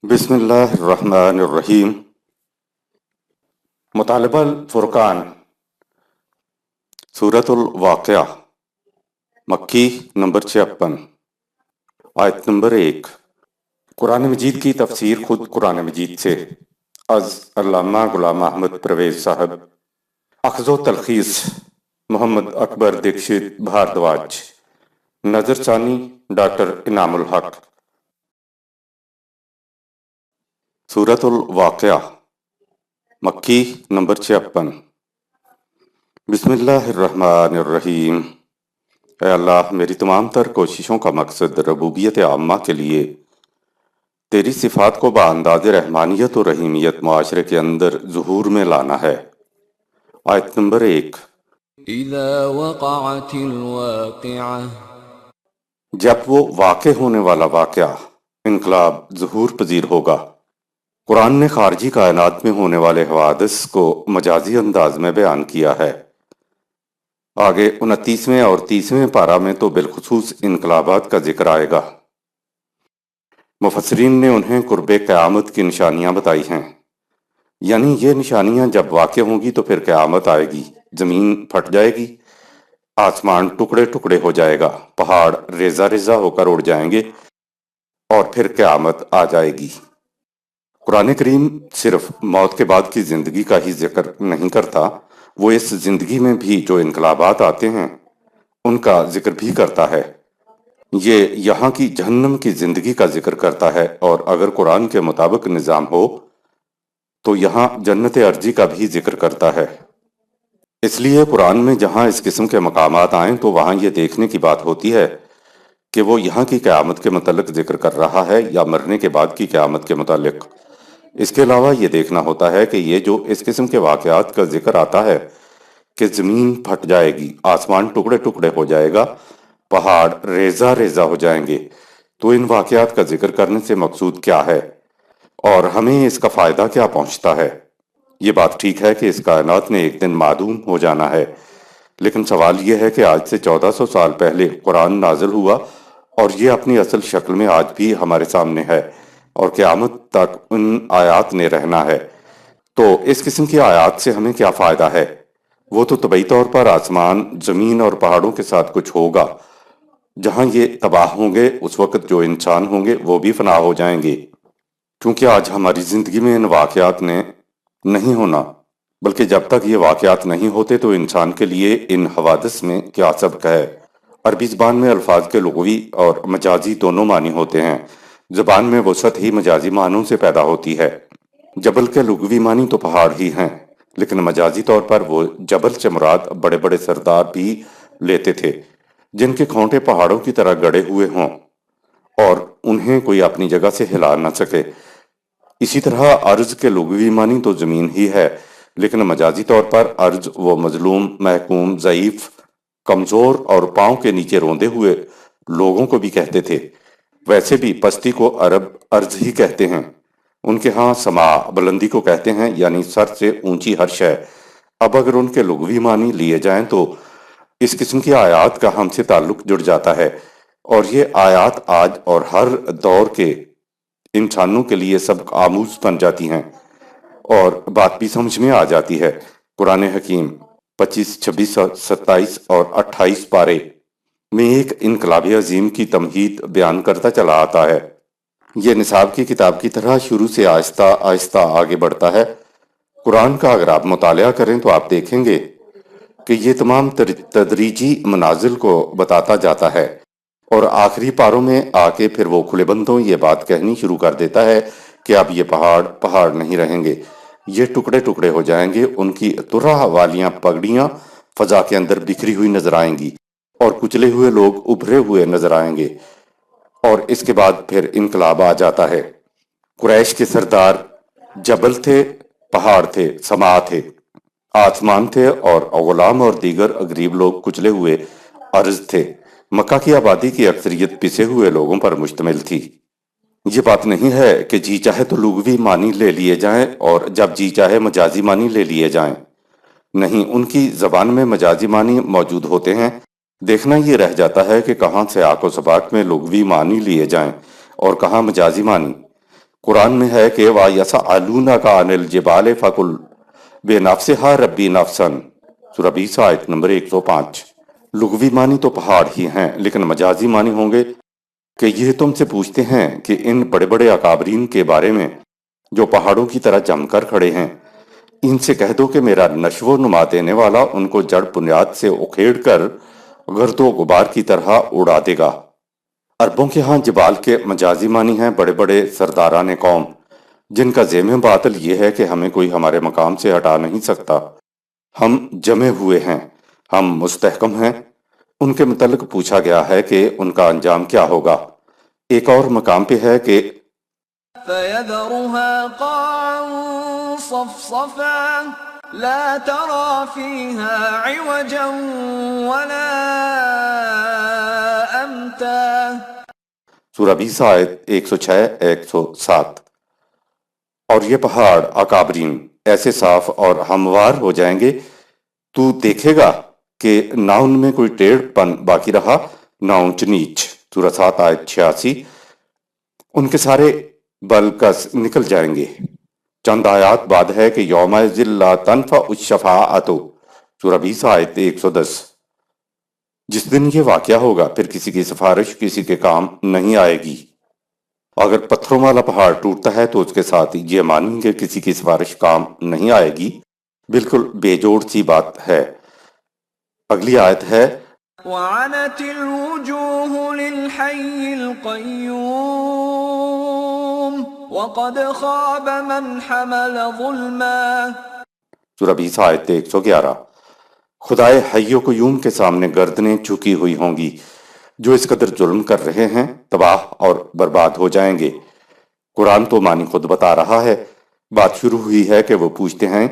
بسم اللہ الرحمن الرحیم۔ مطالبہ الفرقان، سورۃ الواقعہ، مکی نمبر 56، آیت نمبر 1۔ قرآن مجید کی تفسیر خود قرآن مجید سے، از علامہ غلام احمد پرویز صاحب، اخذ و تلخیص محمد اکبر دکشت بھاردواج، نظر ثانی ڈاکٹر انعام الحق۔ سورۃ الواقعہ، مکی نمبر 56۔ بسم اللہ الرحمن الرحیم۔ اے اللہ، میری تمام تر کوششوں کا مقصد ربوبیت عامہ کے لیے تیری صفات کو بانداز رحمانیت و رحیمیت معاشرے کے اندر ظہور میں لانا ہے۔ آیت نمبر 1۔ اذا وقعت الواقعہ، جب وہ واقع ہونے والا واقعہ، انقلاب، ظہور پذیر ہوگا۔ قرآن نے خارجی کائنات میں ہونے والے حوادث کو مجازی انداز میں بیان کیا ہے۔ آگے 29ویں اور 30ویں پارہ میں تو بالخصوص انقلابات کا ذکر آئے گا۔ مفسرین نے انہیں قرب قیامت کی نشانیاں بتائی ہیں، یعنی یہ نشانیاں جب واقع ہوں گی تو پھر قیامت آئے گی، زمین پھٹ جائے گی، آسمان ٹکڑے ٹکڑے ہو جائے گا، پہاڑ ریزہ ریزہ ہو کر اڑ جائیں گے، اور پھر قیامت آ جائے گی۔ قرآن کریم صرف موت کے بعد کی زندگی کا ہی ذکر نہیں کرتا، وہ اس زندگی میں بھی جو انقلابات آتے ہیں ان کا ذکر بھی کرتا ہے۔ یہ یہاں کی جہنم کی زندگی کا ذکر کرتا ہے، اور اگر قرآن کے مطابق نظام ہو تو یہاں جنت ارضی کا بھی ذکر کرتا ہے۔ اس لیے قرآن میں جہاں اس قسم کے مقامات آئیں تو وہاں یہ دیکھنے کی بات ہوتی ہے کہ وہ یہاں کی قیامت کے متعلق ذکر کر رہا ہے یا مرنے کے بعد کی قیامت کے متعلق۔ اس کے علاوہ یہ دیکھنا ہوتا ہے کہ یہ جو اس قسم کے واقعات کا ذکر آتا ہے کہ زمین پھٹ جائے گی، آسمان ٹکڑے ٹکڑے ہو جائے گا، پہاڑ ریزہ ریزہ ہو جائیں گے، تو ان واقعات کا ذکر کرنے سے مقصود کیا ہے اور ہمیں اس کا فائدہ کیا پہنچتا ہے۔ یہ بات ٹھیک ہے کہ اس کائنات نے ایک دن معدوم ہو جانا ہے، لیکن سوال یہ ہے کہ آج سے 1400 سال پہلے قرآن نازل ہوا اور یہ اپنی اصل شکل میں آج بھی ہمارے سامنے ہے اور قیامت تک ان آیات نے رہنا ہے۔ تو اس قسم کی آیات سے ہمیں کیا فائدہ ہے؟ وہ تو طبعی طور پر آسمان، زمین اور پہاڑوں کے ساتھ کچھ ہوگا۔ جہاں یہ تباہ ہوں گے اس وقت جو انسان ہوں گے وہ بھی فنا ہو جائیں گے، کیونکہ آج ہماری زندگی میں ان واقعات نے نہیں ہونا، بلکہ جب تک یہ واقعات نہیں ہوتے تو انسان کے لیے ان حوادث میں کیا سبق ہے۔ عربی زبان میں الفاظ کے لغوی اور مجازی دونوں معنی ہوتے ہیں۔ زبان میں وسعت ہی مجازی معنوں سے پیدا ہوتی ہے۔ جبل کے لغوی معنی تو پہاڑ ہی ہیں، لیکن مجازی طور پر وہ جبل سے مراد بڑے بڑے سردار بھی لیتے تھے جن کے کھونٹے پہاڑوں کی طرح گڑے ہوئے ہوں اور انہیں کوئی اپنی جگہ سے ہلا نہ سکے۔ اسی طرح ارض کے لغوی معنی تو زمین ہی ہے، لیکن مجازی طور پر ارض وہ مظلوم، محکوم، ضعیف، کمزور اور پاؤں کے نیچے روندے ہوئے لوگوں کو بھی کہتے تھے۔ ویسے بھی پستی کو عرب ارض ہی کہتے ہیں، ان کے ہاں سما بلندی کو کہتے ہیں، یعنی سر سے اونچی ہر شے۔ اب اگر ان کے لغوی معنی لیے جائیں تو اس قسم کی آیات کا ہم سے تعلق جڑ جاتا ہے، اور یہ آیات آج اور ہر دور کے انسانوں کے لیے سبق آموز بن جاتی ہیں اور بات بھی سمجھ میں آ جاتی ہے۔ قرآن حکیم 25، 26، 27 اور 28 پارے میں ایک انقلاب عظیم کی تمہید بیان کرتا چلا آتا ہے۔ یہ نصاب کی کتاب کی طرح شروع سے آہستہ آہستہ آگے بڑھتا ہے۔ قرآن کا اگر آپ مطالعہ کریں تو آپ دیکھیں گے کہ یہ تمام تدریجی منازل کو بتاتا جاتا ہے، اور آخری پاروں میں آ کے پھر وہ کھلے بندوں یہ بات کہنی شروع کر دیتا ہے کہ اب یہ پہاڑ پہاڑ نہیں رہیں گے، یہ ٹکڑے ٹکڑے ہو جائیں گے، ان کی طرح والیاں پگڑیاں فضا کے اندر بکھری ہوئی نظر آئیں گی، اور کچلے ہوئے لوگ ابھرے ہوئے نظر آئیں گے، اور اس کے بعد پھر انقلاب آ جاتا ہے۔ قریش کے سردار جبل تھے، پہاڑ تھے، سما تھے، آسمان تھے، اور غلام اور دیگر غریب لوگ کچلے ہوئے ارض تھے۔ مکہ کی آبادی کی اکثریت پسے ہوئے لوگوں پر مشتمل تھی۔ یہ بات نہیں ہے کہ جی چاہے تو لغوی معنی لے لیے جائیں اور جب جی چاہے مجازی معنی لے لیے جائیں، نہیں، ان کی زبان میں مجازی معنی موجود ہوتے ہیں۔ دیکھنا یہ رہ جاتا ہے کہ کہاں سے آک و سباق میں لغوی معنی لیے جائیں اور کہاں مجازی معنی۔ قرآن میں ہے کہ وَيَسْأَلُونَكَ عَنِ الْجِبَالِ فَقُلْ بِنَفْسِهَا رَبِّي نَفْسًا سورہ 20 آیت نمبر 105۔ لغوی معنی تو پہاڑ ہی ہیں، لیکن مجازی معنی ہوں گے کہ یہ تم سے پوچھتے ہیں کہ ان بڑے بڑے اکابرین کے بارے میں جو پہاڑوں کی طرح جم کر کھڑے ہیں، ان سے کہہ دو کہ میرا نشو و نما دینے والا ان کو جڑ بنیاد سے اکھیڑ کر گرد و غبار کی طرح اڑا دے گا۔ عربوں کے ہاں جبال کے مجازی معنی ہیں بڑے بڑے سرداران قوم، جن کا ذم باطل یہ ہے کہ ہمیں کوئی ہمارے مقام سے ہٹا نہیں سکتا، ہم جمے ہوئے ہیں، ہم مستحکم ہیں۔ ان کے متعلق پوچھا گیا ہے کہ ان کا انجام کیا ہوگا۔ ایک اور مقام پہ ہے کہ فَيَذَرُهَا قَاعًا صَفْصَفًا لَا تَرَى فِيهَا عِوَجًا وَلَا أَمْتًا سورہ 20 آیت 106-107۔ اور یہ پہاڑ اکابرین ایسے صاف اور ہموار ہو جائیں گے تو دیکھے گا کہ نہ ان میں کوئی ٹیڑھ پن باقی رہا نہ اونچ نیچ۔ سورہ 7 آیت 86۔ ان کے سارے بلکس نکل جائیں گے۔ چند آیات بعد ہے کہ یومئذ لا تنفع الشفاعۃ سورہ 20 آیت 110۔ جس دن یہ واقعہ ہوگا پھر کسی کی سفارش کسی کے کام نہیں آئے گی۔ اگر پتھروں والا پہاڑ ٹوٹتا ہے تو اس کے ساتھ یہ مانیں کہ کسی کی سفارش کام نہیں آئے گی، بالکل بے جوڑ سی بات ہے۔ اگلی آیت ہے وَعَنَتِ الْوُجُوهُ لِلْحَيِّ الْقَيُّومِ وَقَدْ خَابَ مَنْ حَمَلَ ظُلْمًا سورہ 20 آیت 111۔ خدائے حی و قیوم کے سامنے گردنیں جھکی ہوئی ہوں گی، جو اس قدر ظلم کر رہے ہیں تباہ اور برباد ہو جائیں گے۔ قرآن تو معنی خود بتا رہا ہے۔ بات شروع ہوئی ہے کہ وہ پوچھتے ہیں،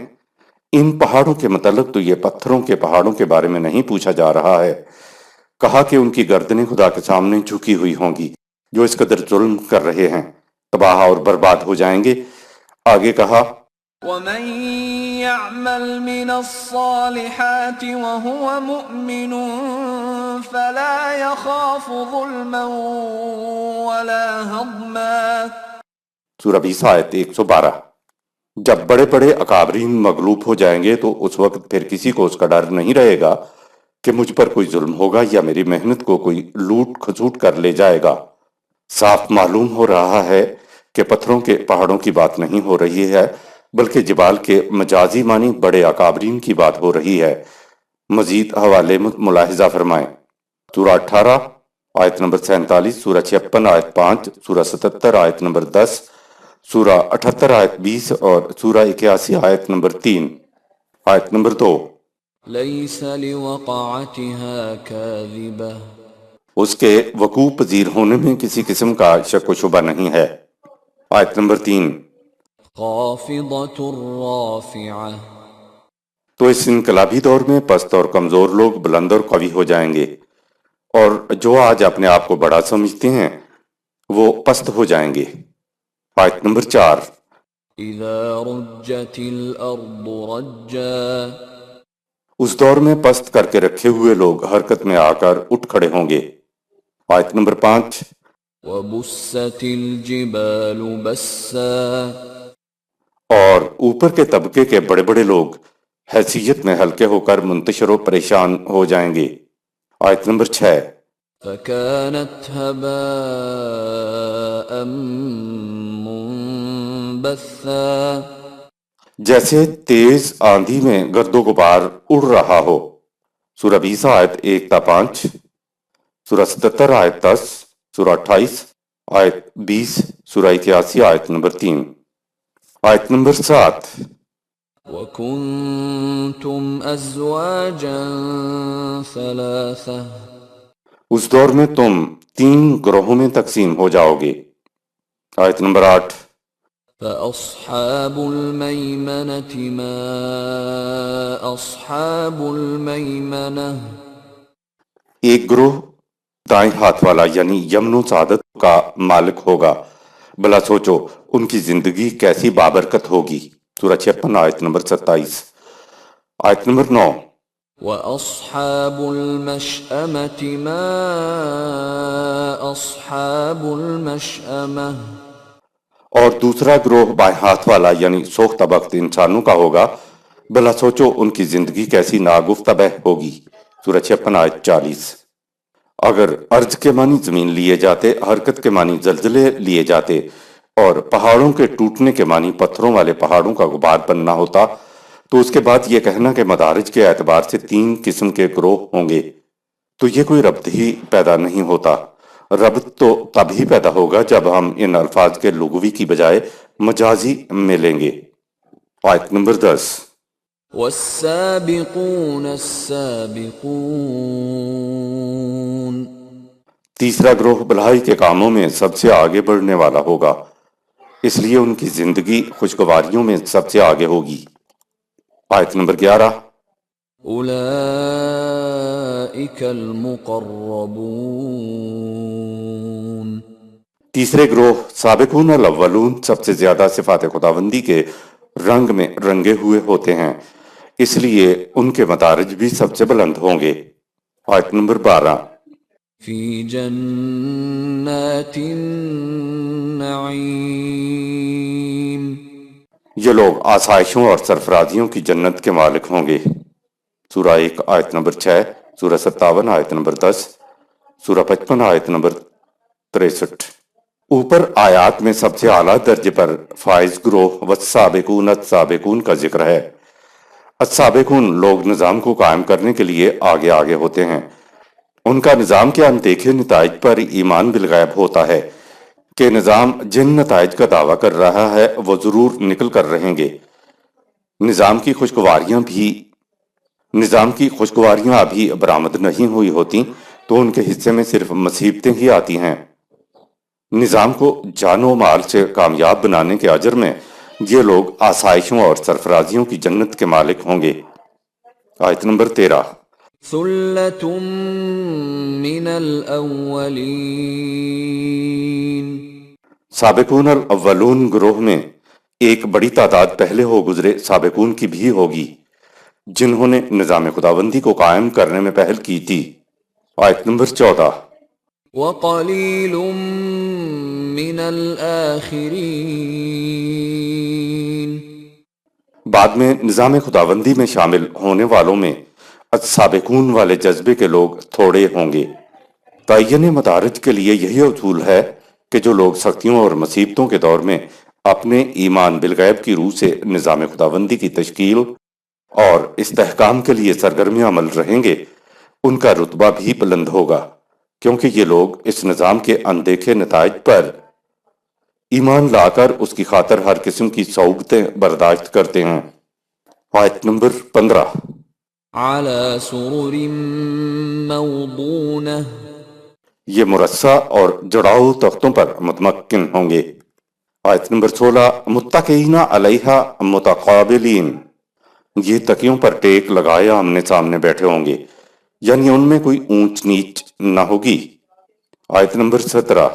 ان پہاڑوں کے متعلق تو یہ پتھروں کے پہاڑوں کے بارے میں نہیں پوچھا جا رہا ہے۔ کہا کہ ان کی گردنیں خدا کے سامنے جھکی ہوئی ہوں گی، جو اس قدر ظلم کر رہے ہیں تباہ اور برباد ہو جائیں گے۔ آگے کہا وَمَن يَعْمَلْ مِنَ الصَّالِحَاتِ وَهُوَ مُؤْمِنٌ فَلَا يَخَافُ ظُلْمًا وَلَا هَضْمًا سورہ 20 آیت 112۔ جب بڑے بڑے اکابرین مغلوب ہو جائیں گے تو اس وقت پھر کسی کو اس کا ڈر نہیں رہے گا کہ مجھ پر کوئی ظلم ہوگا یا میری محنت کو کوئی لوٹ کھسوٹ کر لے جائے گا۔ صاف معلوم ہو رہا ہے کہ پتھروں کے پہاڑوں کی بات نہیں ہو رہی ہے، بلکہ جبال کے مجازی معنی بڑے اکابرین کی بات ہو رہی ہے۔ مزید حوالے ملاحظہ فرمائیں۔ سورہ 18 آیت نمبر 47، سورہ 56 آیت 5، سورہ 77 آیت نمبر 10، سورہ 78 آیت 20 اور سورہ 81 آیت نمبر 3۔ آیت نمبر 2، لَيْسَ لِوَقَعَتِهَا كَاذِبَةٌ اس کے وقوع پذیر ہونے میں کسی قسم کا شک و شبہ نہیں ہے۔ آیت نمبر 3، خَافِضَةٌ رَافِعَةٌ تو اس انقلابی دور میں پست اور کمزور لوگ بلند اور قوی ہو جائیں گے، اور جو آج اپنے آپ کو بڑا سمجھتے ہیں وہ پست ہو جائیں گے۔ آیت نمبر 4، إِذَا رُجَّتِ الْأَرْضُ رَجًّا اس دور میں پست کر کے رکھے ہوئے لوگ حرکت میں آ کر اٹھ کھڑے ہوں گے۔ آیت نمبر 5، وَبُسَّتِ الْجِبَالُ بَسًّا اور اوپر کے طبقے کے بڑے بڑے لوگ حیثیت میں ہلکے ہو کر منتشر و پریشان ہو جائیں گے۔ آیت نمبر 6، فَكَانَتْ هَبَاءً مُنبَثًّا جیسے تیز آندھی میں گرد و غبار اڑ رہا ہو۔ سورہ 20 آیت 1 تا 5، سورہ 77 آیت 10، سورہ 28 آیت 20، سورہ 81 آیت نمبر 3۔ آیت نمبر 7، وَكُنْتُمْ أَزْوَاجًا ثَلَاثَةً اس دور میں تم 3 گروہوں میں تقسیم ہو جاؤ گے۔ آیت نمبر 8، فَأَصْحَابُ الْمَيْمَنَةِ مَا أَصْحَابُ الْمَيْمَنَةِ ایک گروہ دائیں ہاتھ والا یعنی یمن و سعادت کا مالک ہوگا، بلا سوچو ان کی زندگی کیسی بابرکت ہوگی۔ سورہ 56 آیت نمبر 27۔ آیت نمبر 9، وَأَصْحَابُ الْمَشْأَمَةِ مَا أَصْحَابُ الْمَشْأَمَةِ اور دوسرا گروہ بائیں ہاتھ والا یعنی سوختہ بخت انسانوں کا ہوگا، بھلا سوچو ان کی زندگی کیسی ناگفتہ ہوگی۔ سورہ 56 آیت 40۔ اگر ارض کے معنی زمین لیے جاتے، حرکت کے معنی زلزلے لیے جاتے اور پہاڑوں کے ٹوٹنے کے معنی پتھروں والے پہاڑوں کا غبار بننا ہوتا، تو اس کے بعد یہ کہنا کہ مدارج کے اعتبار سے 3 قسم کے گروہ ہوں گے تو یہ کوئی ربط ہی پیدا نہیں ہوتا۔ ربط تو تب ہی پیدا ہوگا جب ہم ان الفاظ کے لغوی کی بجائے مجازی میں لیں گے۔ آیت نمبر 10۔ والسابقون السابقون، تیسرا گروہ بھلائی کے کاموں میں سب سے آگے بڑھنے والا ہوگا، اس لیے ان کی زندگی خوشگواریوں میں سب سے آگے ہوگی۔ آیت نمبر 11۔ اولئک المقربون، تیسرے گروہ سابقون الاولون سب سے زیادہ صفات خداوندی کے رنگ میں رنگے ہوئے ہوتے ہیں، اس لیے ان کے مدارج بھی سب سے بلند ہوں گے۔ آیت نمبر 12۔ فی جنات النعیم، یہ لوگ آسائشوں اور سرفرازیوں کی جنت کے مالک ہوں گے۔ سورہ 1 آیت نمبر 6، سورہ 57 آیت نمبر 10، سورہ 55 آیت نمبر 63۔ اوپر آیات میں سب سے اعلیٰ درجے پر فائز گروہ والسابقون السابقون کا ذکر ہے۔ السابقون لوگ نظام کو قائم کرنے کے لیے آگے آگے ہوتے ہیں۔ ان کا نظام کے اندیکھے نتائج پر ایمان بالغیب ہوتا ہے کہ نظام جن نتائج کا دعویٰ کر رہا ہے وہ ضرور نکل کر رہیں گے۔ نظام کی خوشگواریاں ابھی برآمد نہیں ہوئی ہوتی تو ان کے حصے میں صرف مصیبتیں ہی آتی ہیں۔ نظام کو جان و مال سے کامیاب بنانے کے اجر میں یہ لوگ آسائشوں اور سرفرازیوں کی جنت کے مالک ہوں گے۔ آیت نمبر 13۔ ثلۃ من الاولین، سابقون الاولون گروہ میں ایک بڑی تعداد پہلے ہو گزرے سابقون کی بھی ہوگی جنہوں نے نظام خداوندی کو قائم کرنے میں پہل کی تھی۔ آیت نمبر 14۔ وقلیل من الاخرین، بعد میں نظام خداوندی میں شامل ہونے والوں میں السابقون والے جذبے کے لوگ تھوڑے ہوں گے۔ تعین مدارج کے لیے یہی اصول ہے کہ جو لوگ سختیوں اور مصیبتوں کے دور میں اپنے ایمان بالغیب کی روح سے نظام خداوندی کی تشکیل اور استحکام کے لیے سرگرم عمل رہیں گے، ان کا رتبہ بھی بلند ہوگا، کیونکہ یہ لوگ اس نظام کے اندیکھے نتائج پر ایمان لا کر اس کی خاطر ہر قسم کی صعوبتیں برداشت کرتے ہیں۔ آیت نمبر 15۔ علی سرر موضونہ، یہ مرصع اور جڑاؤ تختوں پر متمکن ہوں گے۔ آیت نمبر 16۔ متکئین علیہا متقابلین، یہ تکیوں پر ٹیک لگائے آمنے سامنے بیٹھے ہوں گے، یعنی ان میں کوئی اونچ نیچ نہ ہوگی۔ آیت نمبر 17۔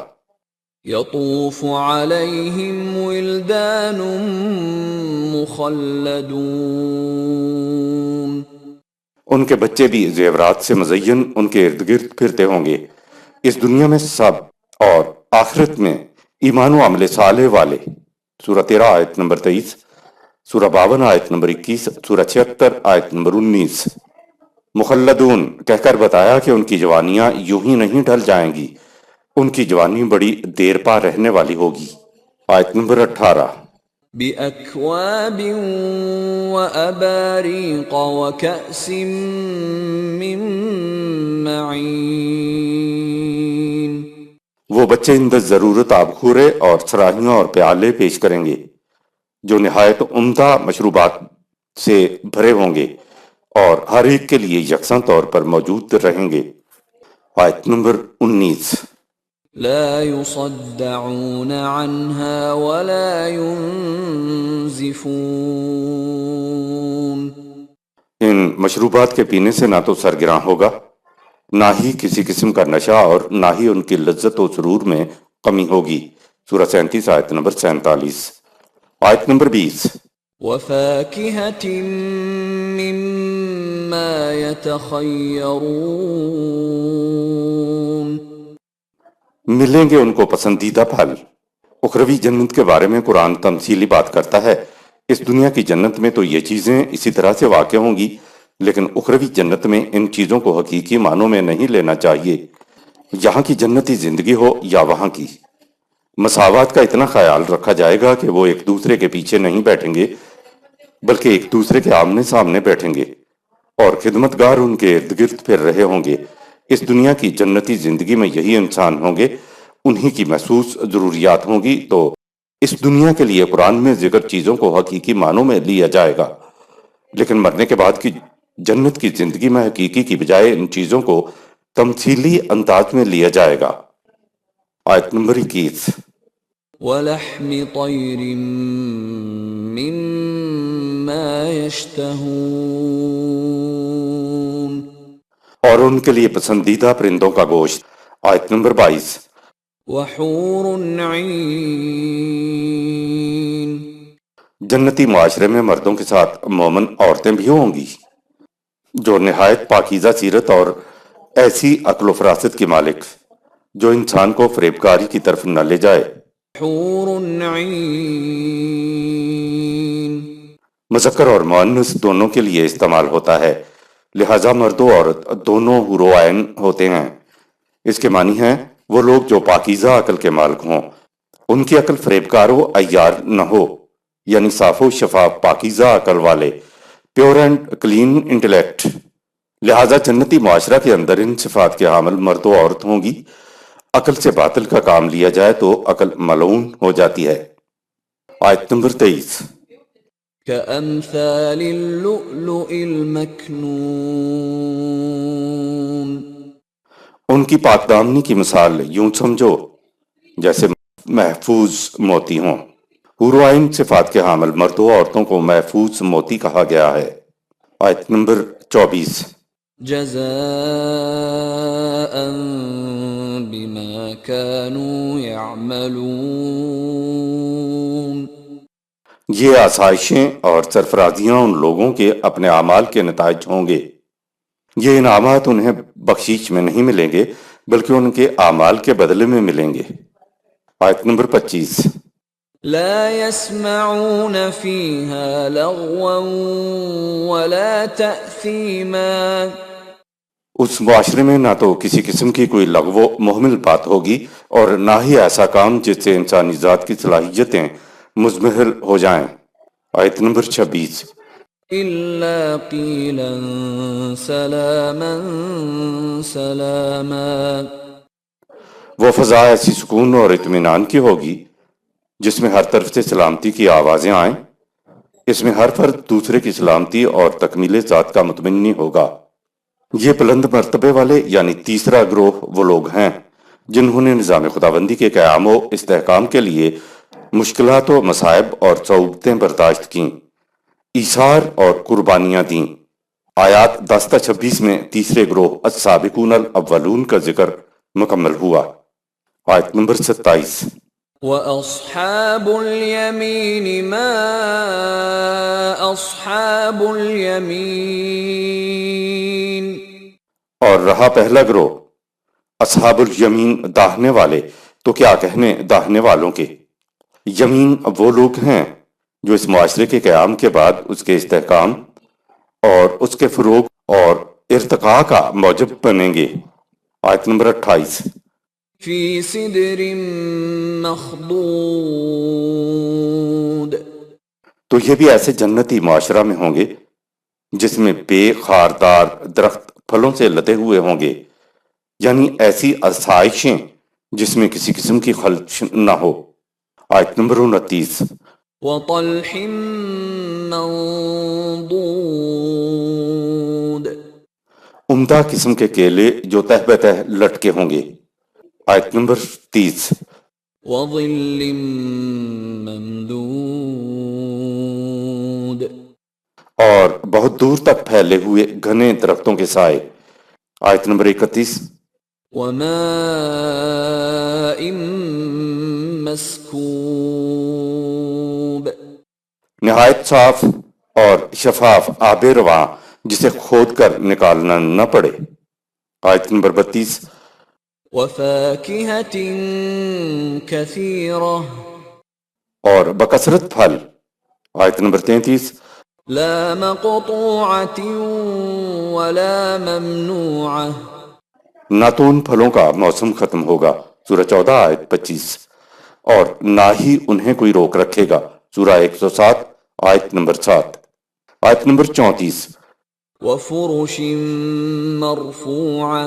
یطوف علیہم ولدان مخلدون، ان کے بچے بھی زیورات سے مزین ان کے ارد گرد پھرتے ہوں گے، اس دنیا میں سب اور آخرت میں ایمان و عمل صالح والے۔ سورہ 13 آیت نمبر 23، سورہ 52 آیت نمبر 21، سورہ 76 آیت نمبر 19۔ مخلدون کہہ کر بتایا کہ ان کی جوانیاں یوں ہی نہیں ڈھل جائیں گی، ان کی جوانی بڑی دیر پا رہنے والی ہوگی۔ آیت نمبر 18۔ بأکواب وأباریق وکأس من معین، وہ بچے اندر ضرورت آبخورے اور سراہیاں اور پیالے پیش کریں گے جو نہایت عمدہ مشروبات سے بھرے ہوں گے اور ہر ایک کے لیے یکساں طور پر موجود رہیں گے۔ آیت نمبر 19۔ لا يصدعون عنها ولا ينزفون، ان مشروبات کے پینے سے نہ تو سرگراں ہوگا، نہ ہی کسی قسم کا نشہ اور نہ ہی ان کی لذت و سرور میں کمی ہوگی۔ سورہ 37 آیت نمبر 47۔ آیت نمبر 20۔ وفاکہۃ مما یتخیرون، ملیں گے ان کو پسندیدہ پھل اخروی جنت کے بارے میں قرآن تمثیلی بات کرتا ہے۔ اس دنیا کی جنت میں تو یہ چیزیں اسی طرح سے واقع ہوں گی، لیکن اخروی جنت میں ان چیزوں کو حقیقی معنوں میں نہیں لینا چاہیے، یہاں کی جنتی زندگی ہو یا وہاں کی۔ مساوات کا اتنا خیال رکھا جائے گا کہ وہ ایک دوسرے کے پیچھے نہیں بیٹھیں گے بلکہ ایک دوسرے کے آمنے سامنے بیٹھیں گے، اور خدمتگار ان کے ارد گرد پھر رہے ہوں گے۔ اس دنیا کی جنتی زندگی میں یہی انسان ہوں گے، انہی کی محسوس ضروریات ہوں گی، تو اس دنیا کے لیے قرآن میں ذکر چیزوں کو حقیقی معنوں میں لیا جائے گا، لیکن مرنے کے بعد کی جنت کی زندگی میں حقیقی کی بجائے ان چیزوں کو تمثیلی انداز میں لیا جائے گا۔ آیت نمبر 21۔ وَلَحْمِ طَيْرٍ مِّمَّا يَشْتَهُونَ، اور ان کے لیے پسندیدہ پرندوں کا گوشت۔ آیت نمبر 22۔ وَحُورٌ عِینٌ، جنتی معاشرے میں مردوں کے ساتھ مومن عورتیں بھی ہوں گی جو نہایت پاکیزہ سیرت اور ایسی عقل و فراست کی مالک جو انسان کو فریبکاری کی طرف نہ لے جائے۔ حور عین، مذکر اور مؤنث دونوں کے لیے استعمال ہوتا ہے، لہذا مرد و عورت دونوں حور و عین ہوتے ہیں۔ اس کے معنی ہیں وہ لوگ جو پاکیزہ عقل کے مالک ہوں، ان کی عقل فریبکار و عیار نہ ہو، یعنی صاف و شفاف پاکیزہ عقل والے، پیور اینڈ کلین انٹلیکٹ۔ لہذا جنتی معاشرہ کے اندر ان صفات کے حامل مرد و عورت ہوں گی۔ عقل سے باطل کا کام لیا جائے تو عقل ملعون ہو جاتی ہے۔ آیت نمبر 23۔ كأمثال اللؤلؤ المكنون، ان کی پاک دامنی کی مثال یوں سمجھو جیسے محفوظ موتی ہوں۔ حور و عین صفات کے حامل مرد و عورتوں کو محفوظ موتی کہا گیا ہے۔ آیت نمبر 24۔ جزاء بما كانوا يعملون، یہ آسائشیں اور سرفرازیاں ان لوگوں کے اپنے اعمال کے نتائج ہوں گے۔ یہ انعامات انہیں بخشش میں نہیں ملیں گے بلکہ ان کے اعمال کے بدلے میں ملیں گے۔ آیت نمبر 25۔ لا يسمعون فيها لغوا ولا تأثيما، اس معاشرے میں نہ تو کسی قسم کی کوئی لغو و محمل بات ہوگی اور نہ ہی ایسا کام جس سے انسانی ذات کی صلاحیتیں مزمحل ہو جائیں۔ آیت نمبر 26۔ إلا قيلا سلاما سلاما، وہ فضا ایسی سکون اور اطمینان کی ہوگی جس میں ہر طرف سے سلامتی کی آوازیں آئیں۔ اس میں ہر فرد دوسرے کی سلامتی اور تکمیل ذات کا متمنی ہوگا۔ یہ بلند مرتبے والے یعنی تیسرا گروہ وہ لوگ ہیں جنہوں نے نظام خداوندی کے قیام و استحکام کے لیے مشکلات و مصائب اور صعوبتیں برداشت کیں، ایثار اور قربانیاں دیں۔ آیات 10-26 میں تیسرے گروہ السابقون الاولون کا ذکر مکمل ہوا۔ آیت نمبر 27۔ وَأَصْحَابُ الْيَمِينِ مَا أَصْحَابُ الْيَمِينِ، اور رہا پہلا گروہ اصحاب الیمین داہنے والے، تو کیا کہنے داہنے والوں کے۔ یمین وہ لوگ ہیں جو اس معاشرے کے قیام کے بعد اس کے استحکام اور اس کے فروغ اور ارتقاء کا موجب بنیں گے۔ آیت نمبر 28۔ فی سدر مخضود، تو یہ بھی ایسے جنتی معاشرہ میں ہوں گے جس میں بے خاردار درخت پھلوں سے لدے ہوئے ہوں گے، یعنی ایسی آسائشیں جس میں کسی قسم کی خلش نہ ہو۔ آیت نمبر 29۔ وطلح منضود، عمدہ قسم کے کیلے جو تہ بتہ لٹکے ہوں گے۔ آیت نمبر 30۔ وظل ممدود، اور بہت دور تک پھیلے ہوئے گھنے درختوں کے سائے۔ آیت نمبر 31۔ وماء مسکوب، نہایت صاف اور شفاف آب رواں جسے کھود کر نکالنا نہ پڑے۔ آیت نمبر 32۔ وفاکہۃ کثیرہ، اور بکثرت پھل۔ آیت نمبر 33، لا مقطوعة ولا ممنوعة نہ تو ان پھلوں کا موسم ختم ہوگا، سورہ 14 آیت 25، اور نہ ہی انہیں کوئی روک رکھے گا، سورہ 107 آیت نمبر 7۔ آیت نمبر 34، وفرش مرفوعة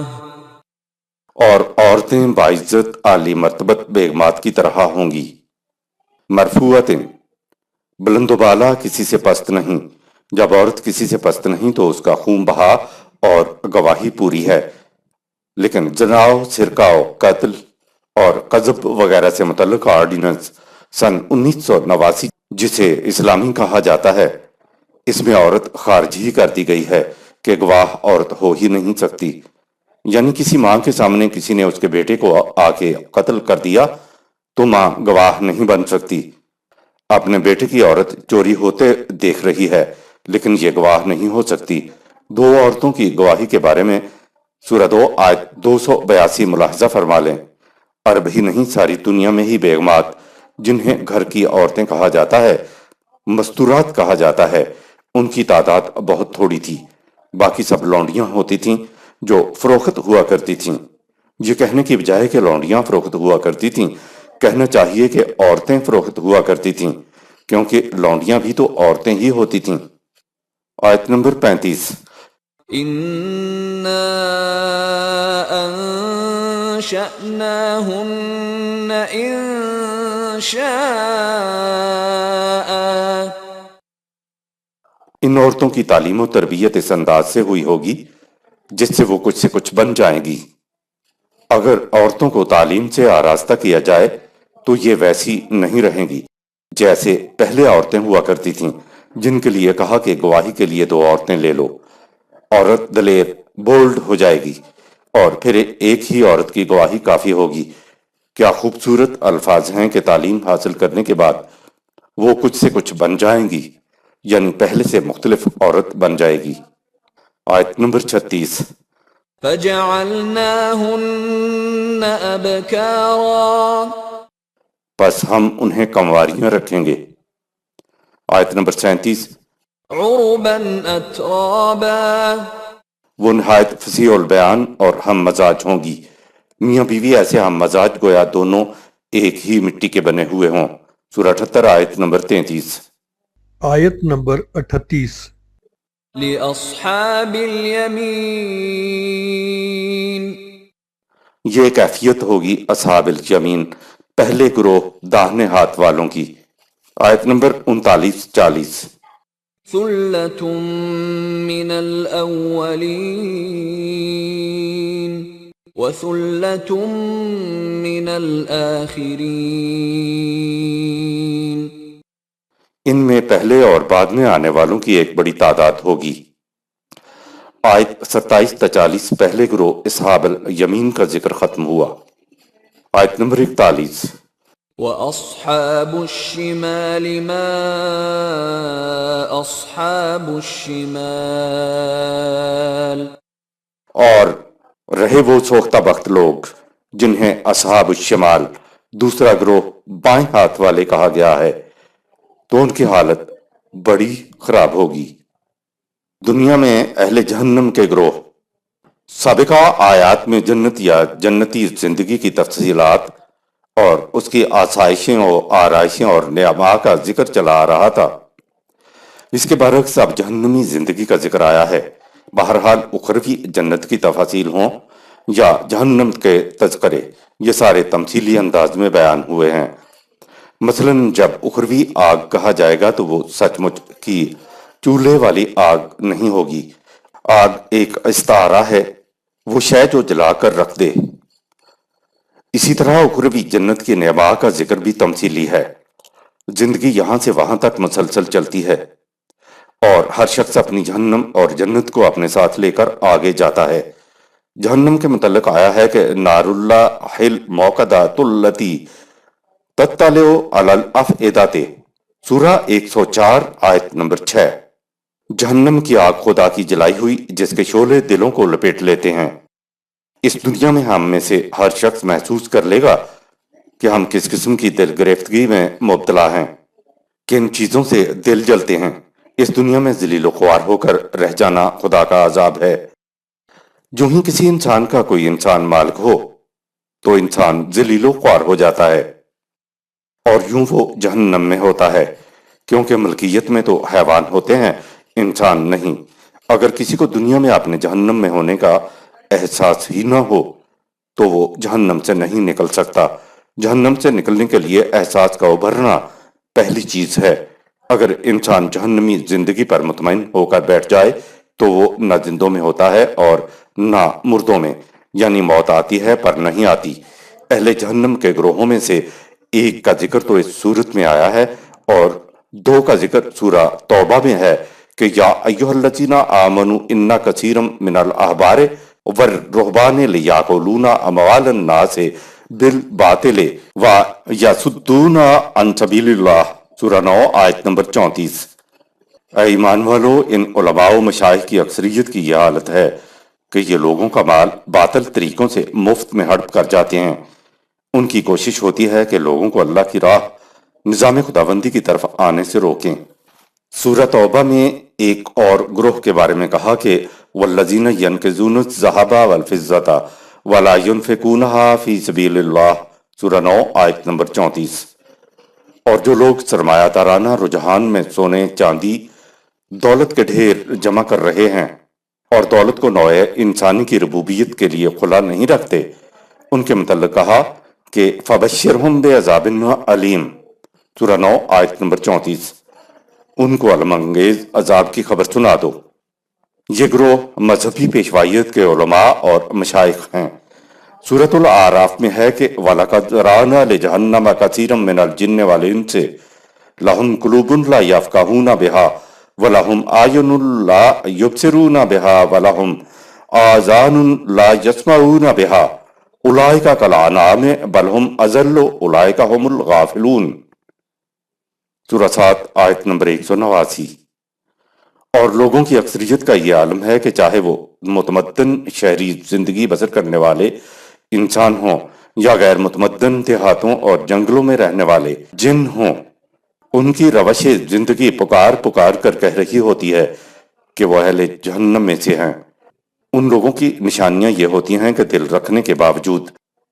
اور عورتیں باعزت عالی مرتبت بیگمات کی طرح ہوں گی، مرفوعت بلند و بالا، کسی سے پست نہیں۔ جب عورت کسی سے پست نہیں تو اس کا خون بہا اور گواہی پوری ہے، لیکن جناؤ، سرکاؤ، قتل اور قذف وغیرہ سے متعلق آرڈیننس سن 1989 جسے اسلامی کہا جاتا ہے، اس میں عورت خارج ہی کر دی گئی ہے کہ گواہ عورت ہو ہی نہیں سکتی۔ یعنی کسی ماں کے سامنے کسی نے اس کے بیٹے کو آ کے قتل کر دیا تو ماں گواہ نہیں بن سکتی۔ اپنے بیٹے کی عورت چوری ہوتے دیکھ رہی ہے لیکن یہ گواہ نہیں ہو سکتی۔ دو عورتوں کی گواہی کے بارے میں سورہ 2 آیت 282 ملاحظہ فرما لیں۔ عرب ہی نہیں، ساری دنیا میں ہی بیگمات، جنہیں گھر کی عورتیں کہا جاتا ہے، مستورات کہا جاتا ہے، ان کی تعداد بہت تھوڑی تھی۔ باقی سب لونڈیاں ہوتی تھیں جو فروخت ہوا کرتی تھیں۔ یہ کہنے کی بجائے کہ لونڈیاں فروخت ہوا کرتی تھیں، کہنا چاہیے کہ عورتیں فروخت ہوا کرتی تھیں، کیونکہ لونڈیاں بھی تو عورتیں ہی ہوتی تھیں۔ آیت نمبر 35، إنا أنشأناهن إنشاء ان عورتوں کی تعلیم و تربیت اس انداز سے ہوئی ہوگی جس سے وہ کچھ سے کچھ بن جائیں گی۔ اگر عورتوں کو تعلیم سے آراستہ کیا جائے تو یہ ویسی نہیں رہیں گی جیسے پہلے عورتیں ہوا کرتی تھیں، جن کے لیے کہا کہ گواہی کے لیے 2 عورتیں لے لو۔ عورت دلیر، بولڈ ہو جائے گی اور پھر ایک ہی عورت کی گواہی کافی ہوگی۔ کیا خوبصورت الفاظ ہیں کہ تعلیم حاصل کرنے کے بعد وہ کچھ سے کچھ بن جائیں گی، یعنی پہلے سے مختلف عورت بن جائے گی۔ آیت نمبر 36، فجعلناهن أبكارا پس ہم انہیں کنواریاں رکھیں گے۔ آیت نمبر 37، عربا أترابا وہ نہایت فصیح البیان اور ہم مزاج ہوں گی، میاں بیوی ایسے ہم مزاج گویا دونوں ایک ہی مٹی کے بنے ہوئے ہوں، سورہ 78 آیت نمبر 33۔ آیت نمبر 38، لأصحاب اليمين یہ کیفیت ہوگی اصحاب الیمین، پہلے گروہ داہنے ہاتھ والوں کی۔ آیت نمبر 39-40، ثلة من الأولين وثلة من الآخرين ان میں پہلے اور بعد میں آنے والوں کی ایک بڑی تعداد ہوگی۔ آیت 27-40 پہلے گروہ اصحاب الیمین کا ذکر ختم ہوا۔ آیت نمبر 41، وأصحاب الشمال ما أصحاب الشمال اور رہے وہ سوختہ بخت لوگ جنہیں اصحاب الشمال دوسرا گروہ بائیں ہاتھ والے کہا گیا ہے، تو ان کی حالت بڑی خراب ہوگی۔ دنیا میں اہل جہنم کے گروہ، سابقہ آیات میں جنت یا جنتی زندگی کی تفصیلات اور اس کی آسائشیں اور آرائشیں اور نعماء کا ذکر چلا آ رہا تھا۔ اس کے برعکس اب جہنمی زندگی کا ذکر آیا ہے۔ بہرحال اخروی جنت کی تفاصیل ہوں یا جہنم کے تذکرے، یہ سارے تمثیلی انداز میں بیان ہوئے ہیں۔ مثلا جب اخروی آگ کہا جائے گا تو وہ سچ مچ کی چولہے والی آگ نہیں ہوگی۔ آگ ایک استعارہ ہے، وہ شے جو جلا کر رکھ دے۔ اسی طرح اخروی جنت کی نعماء کا ذکر بھی تمثیلی ہے۔ زندگی یہاں سے وہاں تک مسلسل چلتی ہے اور ہر شخص اپنی جہنم اور جنت کو اپنے ساتھ لے کر آگے جاتا ہے۔ جہنم کے متعلق آیا ہے کہ نار اللہ حل موقدۃ التی تطلع علی الافئدۃ، سورہ 104 آیت نمبر 6۔ جہنم کی آگ خدا کی جلائی ہوئی جس کے شعلے دلوں کو لپیٹ لیتے ہیں۔ اس دنیا میں ہم میں سے ہر شخص محسوس کر لے گا کہ ہم کس قسم کی دل گرفتگی میں مبتلا ہیں، کن چیزوں سے دل جلتے ہیں۔ اس دنیا میں ذلیل و خوار ہو کر رہ جانا خدا کا عذاب ہے۔ جو ہی کسی انسان کا کوئی انسان مالک ہو تو انسان ذلیل و خوار ہو جاتا ہے، اور یوں وہ جہنم میں ہوتا ہے، کیونکہ ملکیت میں تو حیوان ہوتے ہیں، انسان نہیں۔ اگر کسی کو دنیا میں اپنے جہنم میں ہونے کا احساس ہی نہ ہو تو وہ جہنم سے نہیں نکل سکتا۔ جہنم سے نکلنے کے لیے احساس کا ابھرنا پہلی چیز ہے۔ اگر انسان جہنمی زندگی پر مطمئن ہو کر بیٹھ جائے تو وہ نہ زندوں میں ہوتا ہے اور نہ مردوں میں، یعنی موت آتی ہے پر نہیں آتی۔ اہل جہنم کے گروہوں میں سے ایک کا ذکر تو اس صورت میں آیا ہے اور دو کا ذکر سورہ توبہ میں ہے کہ یا ایھا الذین آمنوا ان کثیرا من الاحبار والرہبان لیاکلون اموال الناس بالباطل ویصدون عن سبیل اللہ، سورہ 9 آیت نمبر 34۔ اے ایمان والو، ان علماء و مشائخ کی اکثریت کی یہ حالت ہے کہ یہ لوگوں کا مال باطل طریقوں سے مفت میں ہڑپ کر جاتے ہیں۔ ان کی کوشش ہوتی ہے کہ لوگوں کو اللہ کی راہ، نظام خداوندی کی طرف آنے سے روکیں۔ سورہ توبہ میں ایک اور گروہ کے بارے میں کہا کہ والذین ینکزون الذھب والفضة ولا ينفقونها فی سبیل اللہ، سورہ 9 آیت نمبر 34۔ اور جو لوگ سرمایہ دارانہ رجحان میں سونے چاندی دولت کے ڈھیر جمع کر رہے ہیں اور دولت کو نوع انسانی کی ربوبیت کے لیے کھلا نہیں رکھتے، ان کے متعلق کہا کہ فبشرہم بعذاب علیم، سورہ 9 آیت نمبر 34۔ ان کو علم انگیز عذاب کی خبر سنا دو۔ یہ گروہ مذہبی پیشوائیت کے علماء اور مشائخ ہیں۔ سورۃ الاعراف میں ہے کہ وَلَقَدْ ذَرَأْنَا لِجَهَنَّمَ كَثِيرًا مِنَ الْجِنِّ وَالْإِنسِ لَهُمْ قُلُوبٌ لَا يَفْقَهُونَ بِهَا وَلَهُمْ أَعْيُنٌ لَا يُبْصِرُونَ بِهَا وَلَهُمْ آذَانٌ لَا يَسْمَعُونَ بِهَا أُولَئِكَ كَالْأَنْعَامِ بَلْ هُمْ أَضَلُّ أُولَئِكَ هُمُ الْغَافِلُونَ، سورہ 7 آیت نمبر 189۔ اور لوگوں کی اکثریت کا یہ عالم ہے کہ چاہے وہ متمدن شہری زندگی بسر کرنے والے انسان ہوں یا غیر متمدن دیہاتوں اور جنگلوں میں رہنے والے جن ہوں، ان کی روش زندگی پکار پکار کر کہہ رہی ہوتی ہے کہ وہ اہل جہنم میں سے ہیں۔ ان لوگوں کی نشانیاں یہ ہوتی ہیں کہ دل رکھنے کے باوجود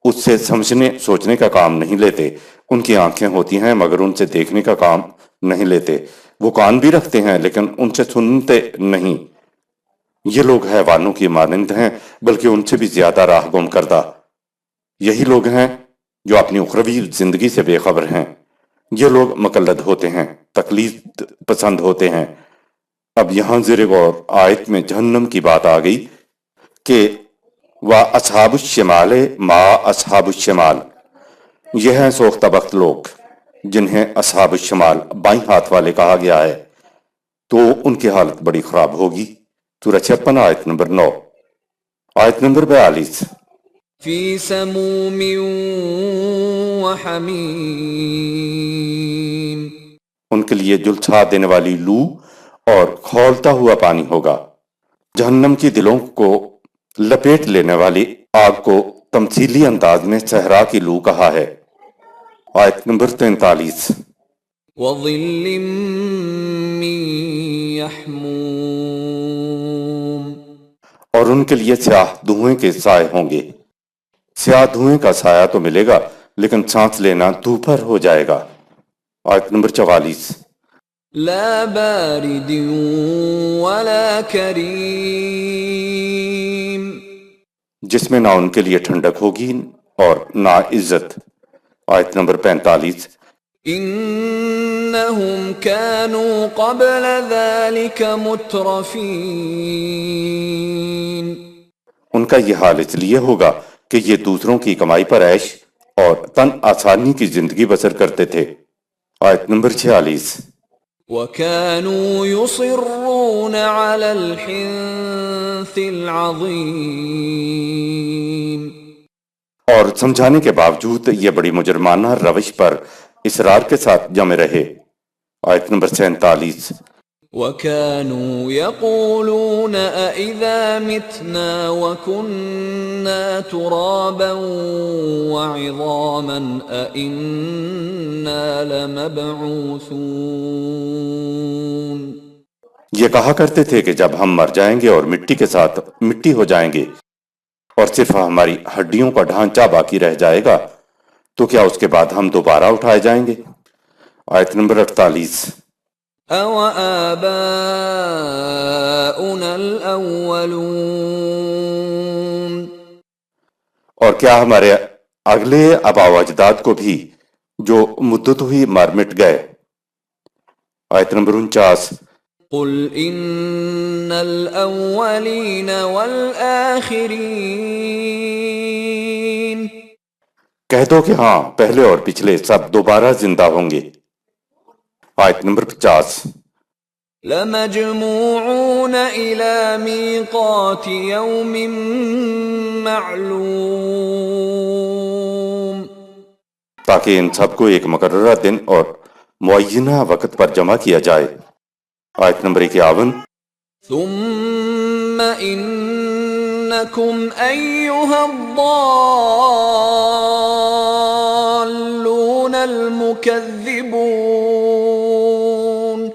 اس سے سمجھنے سوچنے کا کام نہیں لیتے۔ ان کی آنکھیں ہوتی ہیں مگر ان سے دیکھنے کا کام نہیں لیتے۔ وہ کان بھی رکھتے ہیں لیکن ان سے سنتے نہیں۔ یہ لوگ حیوانوں کی مانند ہیں بلکہ ان سے بھی زیادہ راہ گم کردہ۔ یہی لوگ ہیں جو اپنی اخروی زندگی سے بے خبر ہیں۔ یہ لوگ مقلد ہوتے ہیں، تقلید پسند ہوتے ہیں۔ اب یہاں زیر غور آیت میں جہنم کی بات آ گئی کہ وَأَصْحَابُ الشِّمَالِ مَا أَصْحَابُ الشِّمَالِ، یہ ہیں سوختہ بخت لوگ جنہیں اصحاب الشمال بائیں ہاتھ والے کہا گیا ہے، تو ان کی حالت بڑی خراب ہوگی۔ سورہ 56 آیت نمبر 9۔ آیت نمبر 42۔ فی سموم وحمیم، ان کے لیے جلچھا دینے والی لو اور کھولتا ہوا پانی ہوگا۔ جہنم کی دلوں کو لپیٹ لینے والی آگ کو تمثیلی انداز میں صحرا کی لو کہا ہے۔ آیت نمبر 43۔ وظل من یحموم، اور ان کے لیے سیاہ دھوئیں کے سائے ہوں گے۔ سیاہ دھوئیں کا سایہ تو ملے گا لیکن سانس لینا دوپہر ہو جائے گا۔ آیت نمبر 44۔ لا بارد ولا کریم، جس میں نہ ان کے لیے ٹھنڈک ہوگی اور نہ عزت۔ آیت نمبر 45۔ انہم كانوا قبل ذلك مترفین، ان کا یہ حال اس لیے ہوگا کہ یہ دوسروں کی کمائی پر عیش اور تن آسانی کی زندگی بسر کرتے تھے۔ آیت نمبر 46۔ وَكَانُوا يُصِرُّونَ عَلَى الْحِنثِ الْعَظِيمِ، اور سمجھانے کے باوجود یہ بڑی مجرمانہ روش پر اصرار کے ساتھ جمے رہے۔ آیت نمبر 47۔ وَكَانُوا يَقُولُونَ أَإِذَا مِتْنَا وَكُنَّا تُرَابًا وَعِظَامًا أَإِنَّا لَمَبْعُوثُونَ یہ کہا کرتے تھے کہ جب ہم مر جائیں گے اور مٹی کے ساتھ مٹی ہو جائیں گے اور صرف ہماری ہڈیوں کا ڈھانچہ باقی رہ جائے گا تو کیا اس کے بعد ہم دوبارہ اٹھائے جائیں گے؟ آیت نمبر 48۔ أَوَآبَاؤُنَا الْأَوَّلُونَ اور کیا ہمارے اگلے آباء و اجداد کو بھی جو مدت ہوئی مر مٹ گئے؟ آیت نمبر 49۔ قُلْ إِنَّ الْأَوَّلِينَ وَالْآخِرِينَ کہہ دو کہ ہاں، پہلے اور پچھلے سب دوبارہ زندہ ہوں گے۔ آیت نمبر 50۔ لَمَجْمُوعُونَ إِلَى مِيقَاتِ يَوْمٍ مَّعْلُومٍ تاکہ ان سب کو ایک مقررہ دن اور معینہ وقت پر جمع کیا جائے۔ آیت نمبر 51۔ ثُمَّ إِنَّكُمْ أَيُّهَا الضَّالُّونَ الْمُكَذِّبُونَ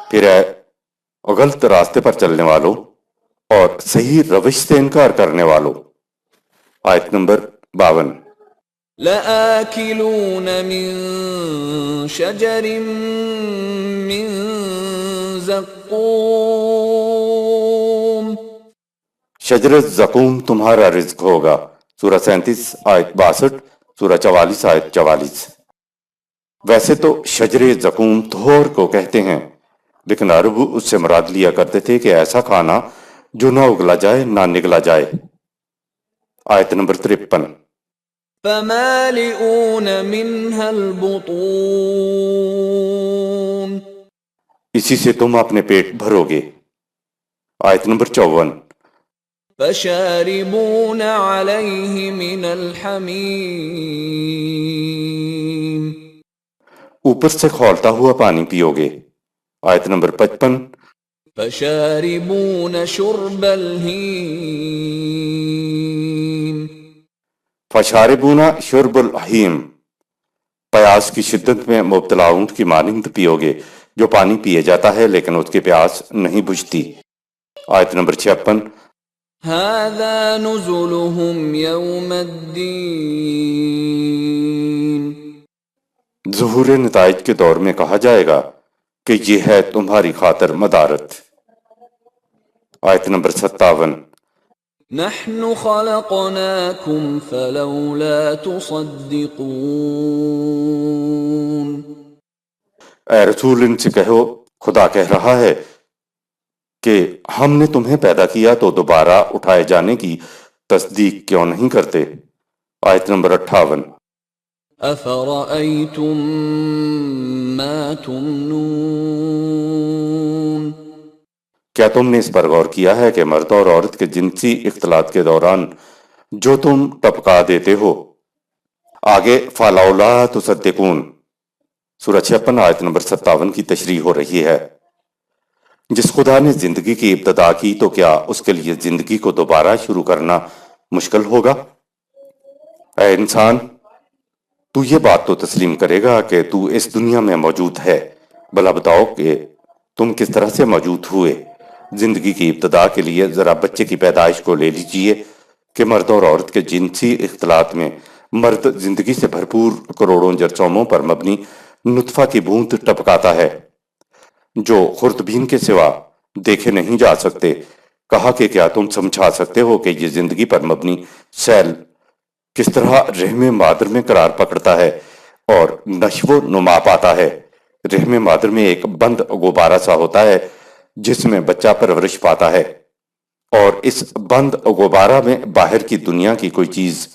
پھر اے غلط راستے پر چلنے والوں اور صحیح روش سے انکار کرنے والوں۔ آیت نمبر 52۔ لَآكِلُونَ مِن شَجَرٍ مِّن زَقُّومٍ شجر زقوم تمہارا رزق ہوگا، سورہ 37 آیت 62، سورہ 44 آیت 44۔ ویسے تو شجر زقوم تھور کو کہتے ہیں، لیکن عرب اس سے مراد لیا کرتے تھے کہ ایسا کھانا جو نہ اگلا جائے نہ نگلا جائے۔ آیت نمبر 53۔ فَمَالِئُونَ مِنْهَا الْبُطُونَ اسی سے تم اپنے پیٹ بھرو گے۔ آیت نمبر 54۔ فَشَارِبُونَ عَلَيْهِ مِنَ الْحَمِيمِ اوپر سے کھولتا ہوا پانی پیو گے۔ آیت نمبر 55۔ فَشَارِبُونَ شُرْبَ الْهِيمِ فشاربون شرب الحیم، پیاس کی شدت میں مبتلا اونٹ کی مانند پیو گے جو پانی پیے جاتا ہے لیکن اس کی پیاس نہیں بجھتی۔ آیت نمبر 56۔ هَذَا نُزُلُهُمْ يَوْمَ الدِّينِ ظہور نتائج کے دور میں کہا جائے گا کہ یہ ہے تمہاری خاطر مدارت۔ آیت نمبر 57۔ نَحْنُ خَلَقْنَاكُمْ فَلَوْلَا تُصَدِّقُونَ اے رسول ان سے کہو، خدا کہہ رہا ہے کہ ہم نے تمہیں پیدا کیا تو دوبارہ اٹھائے جانے کی تصدیق کیوں نہیں کرتے؟ آیت نمبر 58۔ أَفَرَأَيْتُم مَّا تُمْنُونَ کیا تم نے اس پر غور کیا ہے کہ مرد اور عورت کے جنسی اختلاط کے دوران جو تم ٹپکا دیتے ہو؟ آگے فَلَوْلَا تُصَدِّقُونَ سورہ 56 آیت نمبر 57 کی تشریح ہو رہی ہے۔ جس خدا نے زندگی کی ابتدا کی تو کیا اس کے لیے زندگی کو دوبارہ شروع کرنا مشکل ہوگا؟ اے انسان، تو یہ بات تو تسلیم کرے گا کہ تو اس دنیا میں موجود ہے، بھلا بتاؤ کہ تم کس طرح سے موجود ہوئے؟ زندگی کی ابتدا کے لیے ذرا بچے کی پیدائش کو لے لیجئے کہ مرد اور عورت کے جنسی اختلاط میں مرد زندگی سے بھرپور کروڑوں جرثوموں پر مبنی نطفہ کی بوند ٹپکاتا ہے جو خوردبین کے سوا دیکھے نہیں جا سکتے۔ کہا کہ کیا تم سمجھا سکتے ہو کہ یہ زندگی پر مبنی سیل کس طرح رحم مادر میں قرار پکڑتا ہے اور نشو و نما پاتا ہے؟ رحم مادر میں ایک بند غبارہ سا ہوتا ہے جس میں بچہ پرورش پاتا ہے، اور اس بند غبارہ میں باہر کی دنیا کی کوئی چیز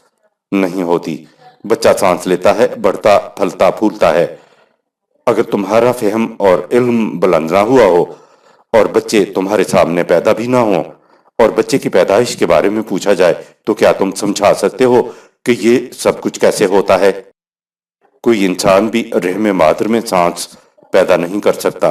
نہیں ہوتی۔ بچہ سانس لیتا ہے، بڑھتا پھلتا پھولتا ہے۔ اگر تمہارا فہم اور علم بلند نہ ہوا ہو اور بچے تمہارے سامنے پیدا بھی نہ ہوں اور بچے کی پیدائش کے بارے میں پوچھا جائے تو کیا تم سمجھا سکتے ہو کہ یہ سب کچھ کیسے ہوتا ہے؟ کوئی انسان بھی رحم مادر میں سانس پیدا نہیں کر سکتا۔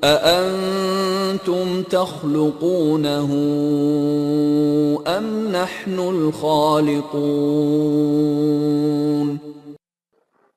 أأنتم تخلقونه أم نحن الخالقون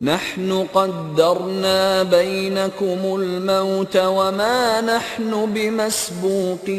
نحن قدرنا بينكم الموت وما نحن بمسبوقين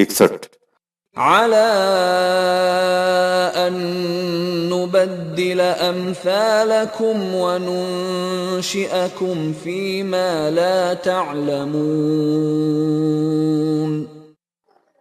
61। على أن نبدل أمثالكم وننشئكم فيما لا تعلمون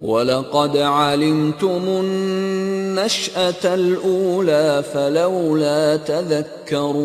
وَلَقَدْ عَلِمْتُمُ النَّشْأَةَ الْأُولَى فَلَوْلَا تَذَكَّرُونَ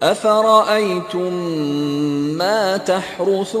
أَفَرَأَيْتُم مَّا تَحْرُثُونَ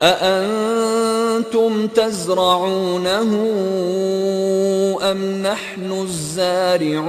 أأنتم تزرعونه أم نحن الزارعون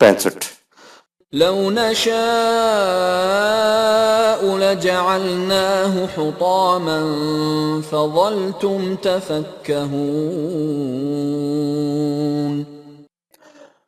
65। لو نشاء لجعلناه حطاما فظلتم تفكهون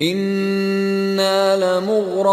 إنا لمغرمون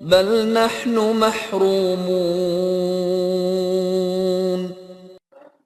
بل نحن محرومون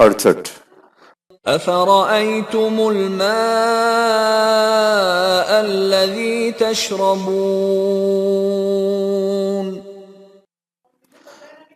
68। أفرأيتم الماء الذي تشربون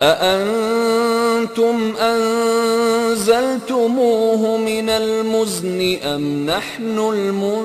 أأنتم أنزلتموه من المزن أم نحن المنزلون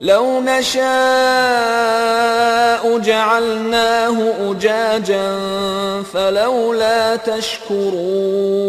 لو نشاء جعلناه أجاجا فلولا تشكرون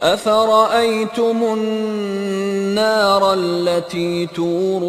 أفرأيتم النار التي تورون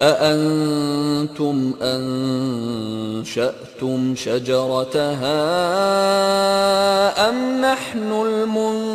أأنتم أنشأتم شجرتها أم نحن المنشئون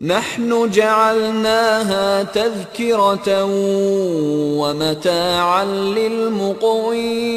نحن جعلناها تذكرة ومتاعا للمقوين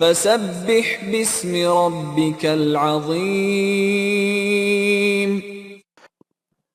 فسبح باسم ربك العظيم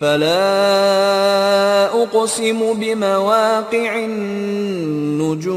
فلا أقسم بمواقع النجوم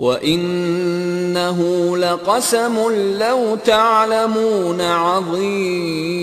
وَإِنَّهُ لَقَسَمٌ لَوْ تَعْلَمُونَ عَظِيمٌ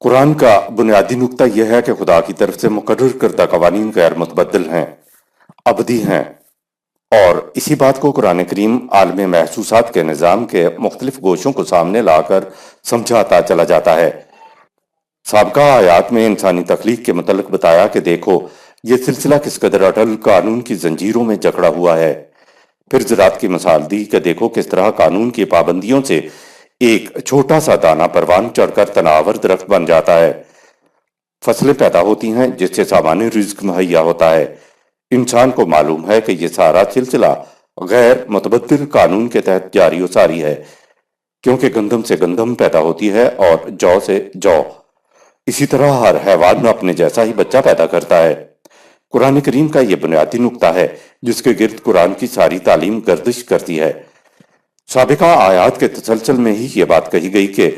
قرآن کا بنیادی نقطہ یہ ہے کہ خدا کی طرف سے مقرر کردہ قوانین غیر متبدل ہیں، ابدی ہیں، اور اسی بات کو قرآن کریم عالم محسوسات کے نظام کے مختلف گوشوں کو سامنے لا کر سمجھاتا چلا جاتا ہے۔ سابقہ آیات میں انسانی تخلیق کے متعلق بتایا کہ دیکھو یہ سلسلہ کس قدر اٹل قانون کی زنجیروں میں جکڑا ہوا ہے۔ پھر زراعت کی مثال دی کہ دیکھو کس طرح قانون کی پابندیوں سے ایک چھوٹا سا دانہ پروان چڑھ کر تناور درخت بن جاتا ہے، فصلیں پیدا ہوتی ہیں جس سے سامان رزق مہیا ہوتا ہے۔ انسان کو معلوم ہے کہ یہ سارا سلسلہ غیر متبدل قانون کے تحت جاری و ساری ہے، کیونکہ گندم سے گندم پیدا ہوتی ہے اور جو سے جو۔ اسی طرح ہر حیوان اپنے جیسا ہی بچہ پیدا کرتا ہے۔ قرآن کریم کا یہ بنیادی نقطہ ہے جس کے گرد قرآن کی ساری تعلیم گردش کرتی ہے۔ سابقہ آیات کے تسلسل میں ہی یہ بات کہی گئی کہ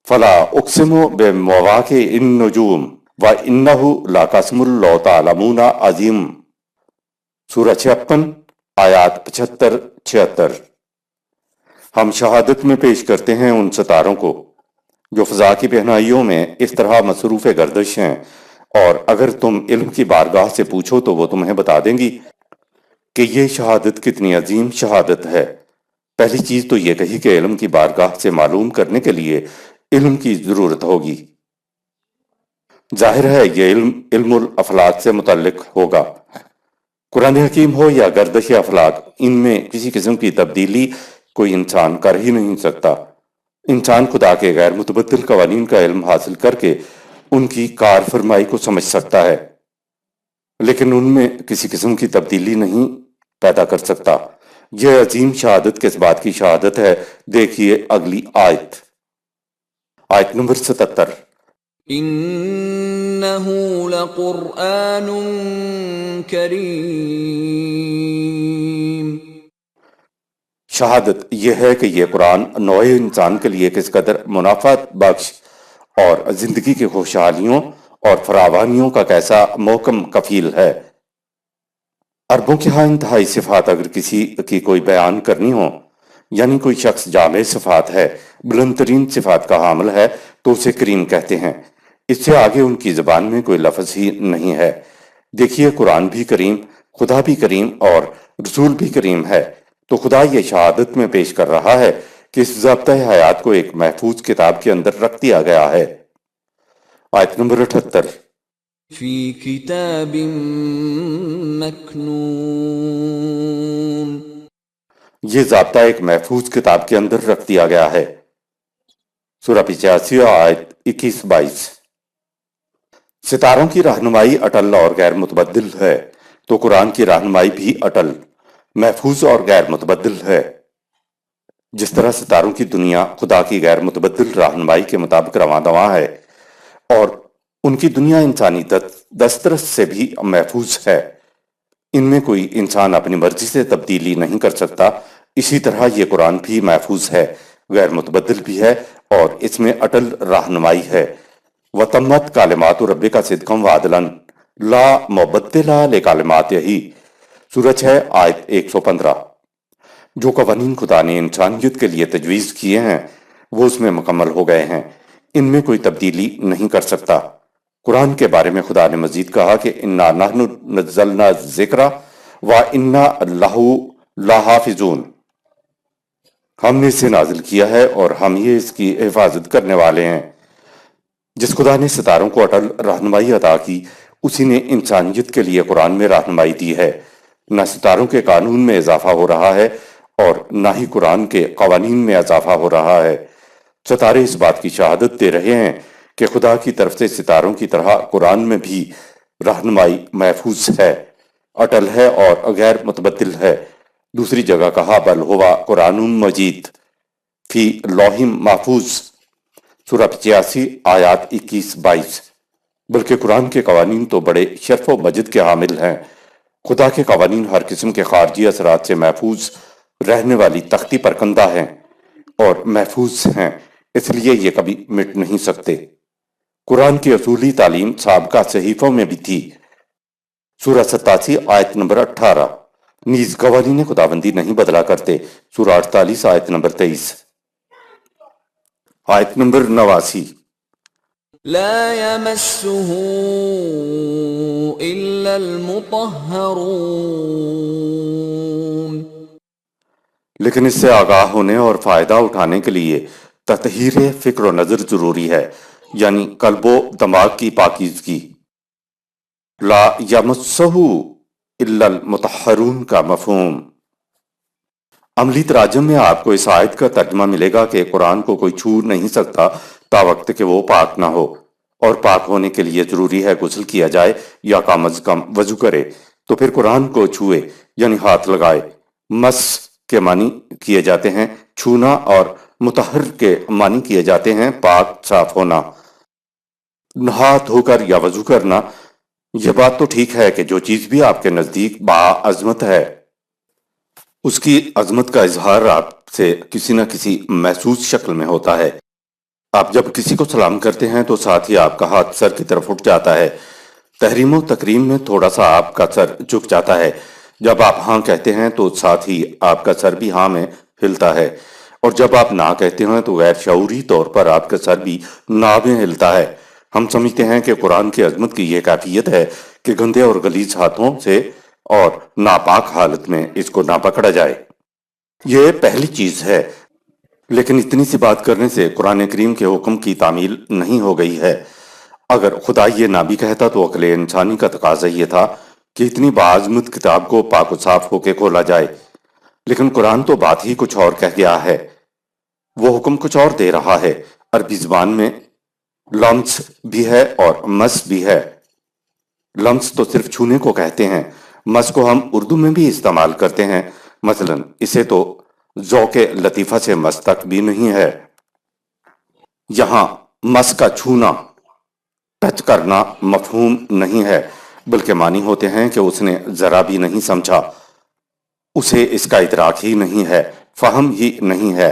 فلا اقسم بمواقع النجوم وانہ لقسم لو تعلمون عظیم، سورہ 56 آیات 75-76۔ ہم شہادت میں پیش کرتے ہیں ان ستاروں کو جو فضا کی پہنائیوں میں اس طرح مصروف گردش ہیں، اور اگر تم علم کی بارگاہ سے پوچھو تو وہ تمہیں بتا دیں گی کہ یہ شہادت کتنی عظیم شہادت ہے۔ پہلی چیز تو یہ کہی کہ علم کی بارگاہ سے معلوم کرنے کے لیے علم کی ضرورت ہوگی۔ ظاہر ہے یہ علم الافلاک سے متعلق ہوگا۔ قرآن حکیم ہو یا گردش افلاک، ان میں کسی قسم کی تبدیلی کوئی انسان کر ہی نہیں سکتا۔ انسان خدا کے غیر متبدل قوانین کا علم حاصل کر کے ان کی کار فرمائی کو سمجھ سکتا ہے، لیکن ان میں کسی قسم کی تبدیلی نہیں پیدا کر سکتا۔ یہ عظیم شہادت کس بات کی شہادت ہے؟ دیکھیے اگلی آیت، آیت نمبر 77۔ إنه لقرآن کریم۔ شہادت یہ ہے کہ یہ قرآن نوع انسان کے لیے کس قدر منافعت بخش اور زندگی کی خوشحالیوں اور فراوانیوں کا کیسا محکم کفیل ہے۔ عربوں کے ہاں انتہائی صفات اگر کسی کی کوئی بیان کرنی ہو، یعنی کوئی شخص جامع صفات ہے، بلند ترین صفات کا حامل ہے، تو اسے کریم کہتے ہیں۔ اس سے آگے ان کی زبان میں کوئی لفظ ہی نہیں ہے۔ دیکھیے قرآن بھی کریم، خدا بھی کریم اور رسول بھی کریم ہے، تو خدا یہ شہادت میں پیش کر رہا ہے کہ اس ضابطۂ حیات کو ایک محفوظ کتاب کے اندر رکھ دیا گیا ہے۔ آیت نمبر 78۔ فی کتاب مکنون۔ یہ ضابطہ ایک محفوظ کتاب کے اندر رکھ دیا گیا ہے۔ سورہ 85 آیت 21-22۔ ستاروں کی رہنمائی اٹل اور غیر متبدل ہے، تو قرآن کی رہنمائی بھی اٹل، محفوظ اور غیر متبدل ہے۔ جس طرح ستاروں کی دنیا خدا کی غیر متبدل رہنمائی کے مطابق رواں دواں ہے، اور ان کی دنیا انسانی دسترس سے بھی محفوظ ہے، ان میں کوئی انسان اپنی مرضی سے تبدیلی نہیں کر سکتا، اسی طرح یہ قرآن بھی محفوظ ہے، غیر متبدل بھی ہے، اور اس میں اٹل رہنمائی ہے۔ وَتَمَّتْ کَلِمَاتُ رَبِّکَ صِدْقًا وَعَدْلًا لا مبدل لکلماتہ، سورہ 6 آیت 115۔ جو قوانین خدا نے انسانیت کے لیے تجویز کیے ہیں وہ اس میں مکمل ہو گئے ہیں، ان میں کوئی تبدیلی نہیں کر سکتا۔ قرآن کے بارے میں خدا نے مزید کہا کہ اِنَّا نَحْنُ نَزَّلْنَا الذِّکْرَ وَإِنَّا لَهُ لَحَافِظُونَ، ہم نے اسے نازل کیا ہے اور ہم یہ اس کی حفاظت کرنے والے ہیں۔ جس خدا نے ستاروں کو اٹل رہنمائی عطا کی، اسی نے انسانیت کے لیے قرآن میں رہنمائی دی ہے۔ نہ ستاروں کے قانون میں اضافہ ہو رہا ہے اور نہ ہی قرآن کے قوانین میں اضافہ ہو رہا ہے۔ ستارے اس بات کی شہادت دے رہے ہیں کہ خدا کی طرف سے ستاروں کی طرح قرآن میں بھی رہنمائی محفوظ ہے، اٹل ہے اور غیر متبدل ہے۔ دوسری جگہ کہا بل ہوا قرآن مجید فی لوح محفوظ، سورہ 85 آیات 21-22۔ بلکہ قرآن کے قوانین تو بڑے شرف و مجد کے حامل ہیں۔ خدا کے قوانین ہر قسم کے خارجی اثرات سے محفوظ رہنے والی تختی پر کندہ ہیں اور محفوظ ہیں، اس لیے یہ کبھی مٹ نہیں سکتے۔ قرآن کی اصولی تعلیم سابقہ صحیفوں میں بھی تھی۔ سورہ 87 آیت نمبر 18۔ نیز قوانین خداوندی نہیں بدلا کرتے، سورہ 48 آیت نمبر 23۔ آیت نمبر 89۔ لا يمسه إلا المطهرون. لیکن اس سے آگاہ ہونے اور فائدہ اٹھانے کے لیے تطہیر فکر و نظر ضروری ہے، یعنی قلب و دماغ کی پاکیزگی۔ لا یمسہ الا المطہرون کا مفہوم۔ عملی تراجم میں آپ کو اس آیت کا ترجمہ ملے گا کہ قرآن کو کوئی چھو نہیں سکتا تا وقت کہ وہ پاک نہ ہو، اور پاک ہونے کے لیے ضروری ہے غسل کیا جائے یا کم از کم وضو کرے، تو پھر قرآن کو چھوئے یعنی ہاتھ لگائے۔ مس کے معنی کیے جاتے ہیں چھونا، اور مطہر کے معنی کیے جاتے ہیں پاک صاف ہونا۔ ہاتھ دھو کر یا وضو کرنا، یہ بات تو ٹھیک ہے کہ جو چیز بھی آپ کے نزدیک باعظمت ہے اس کی عظمت کا اظہار آپ سے کسی نہ کسی محسوس شکل میں ہوتا ہے۔ آپ جب کسی کو سلام کرتے ہیں تو ساتھ ہی آپ کا ہاتھ سر کی طرف اٹھ جاتا ہے، تحریم و تکریم میں تھوڑا سا آپ کا سر جھک جاتا ہے۔ جب آپ ہاں کہتے ہیں تو ساتھ ہی آپ کا سر بھی ہاں میں ہلتا ہے، اور جب آپ نہ کہتے ہیں تو غیر شعوری طور پر آپ کا سر بھی نہ میں ہلتا ہے۔ ہم سمجھتے ہیں کہ قرآن کی عظمت کی یہ کیفیت ہے کہ گندے اور غلیظ ہاتھوں سے اور ناپاک حالت میں اس کو نہ پکڑا جائے۔ یہ پہلی چیز ہے، لیکن اتنی سی بات کرنے سے قرآن کریم کے حکم کی تعمیل نہیں ہو گئی ہے۔ اگر خدا یہ نہ بھی کہتا تو عقل انسانی کا تقاضا یہ تھا کہ اتنی باعظمت کتاب کو پاک و صاف ہو کے کھولا جائے، لیکن قرآن تو بات ہی کچھ اور کہہ گیا ہے، وہ حکم کچھ اور دے رہا ہے۔ عربی زبان میں لمس بھی ہے اور مس بھی ہے۔ لمس تو صرف چھونے کو کہتے ہیں، مس کو ہم اردو میں بھی استعمال کرتے ہیں، مثلا اسے تو ذوق لطیفہ سے مس تک بھی نہیں ہے۔ یہاں مس کا چھونا، ٹچ کرنا مفہوم نہیں ہے، بلکہ معنی ہوتے ہیں کہ اس نے ذرا بھی نہیں سمجھا، اسے اس کا ادراک ہی نہیں ہے، فہم ہی نہیں ہے۔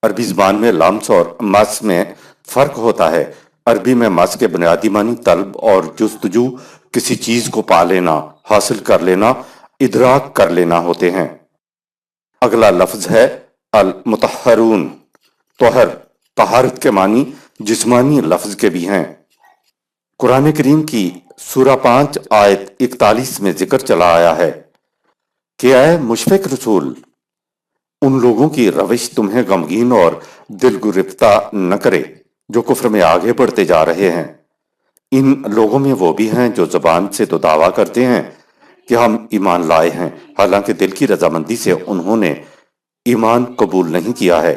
عربی زبان میں لمس اور مس میں فرق ہوتا ہے۔ عربی میں مس کے بنیادی معنی طلب اور جستجو، کسی چیز کو پا لینا، حاصل کر لینا، ادراک کر لینا ہوتے ہیں۔ اگلا لفظ ہے المطہرون۔ طہر، طہارت کے معنی جسمانی لفظ کے بھی ہیں۔ قرآن کریم کی سورہ 5 آیت 41 میں ذکر چلا آیا ہے کہ اے مشفق رسول، ان لوگوں کی روش تمہیں غمگین اور دل گرفتہ نہ کرے جو کفر میں آگے بڑھتے جا رہے ہیں۔ ان لوگوں میں وہ بھی ہیں جو زبان سے تو دعویٰ کرتے ہیں کہ ہم ایمان لائے ہیں، حالانکہ دل کی رضامندی سے انہوں نے ایمان قبول نہیں کیا ہے،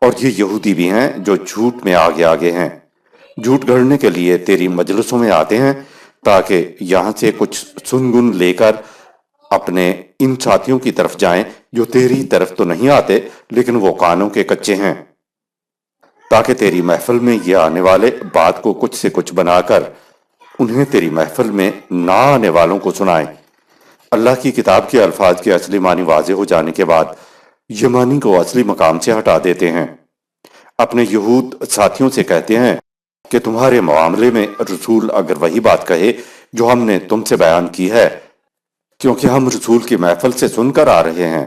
اور یہ یہودی بھی ہیں جو جھوٹ میں آگے آگے ہیں، جھوٹ گھڑنے کے لیے تیری مجلسوں میں آتے ہیں تاکہ یہاں سے کچھ سنگن لے کر اپنے ان ساتھیوں کی طرف جائیں جو تیری طرف تو نہیں آتے لیکن وہ کانوں کے کچے ہیں، تاکہ تیری محفل میں یہ آنے والے بات کو کچھ سے کچھ بنا کر انہیں تیری محفل میں نہ آنے والوں کو سنائیں۔ اللہ کی کتاب کے الفاظ کے اصلی معنی واضح ہو جانے کے بعد یہ معنی کو اصلی مقام سے ہٹا دیتے ہیں۔ اپنے یہود ساتھیوں سے کہتے ہیں کہ تمہارے معاملے میں رسول اگر وہی بات کہے جو ہم نے تم سے بیان کی ہے، کیونکہ ہم رسول کی محفل سے سن کر آ رہے ہیں،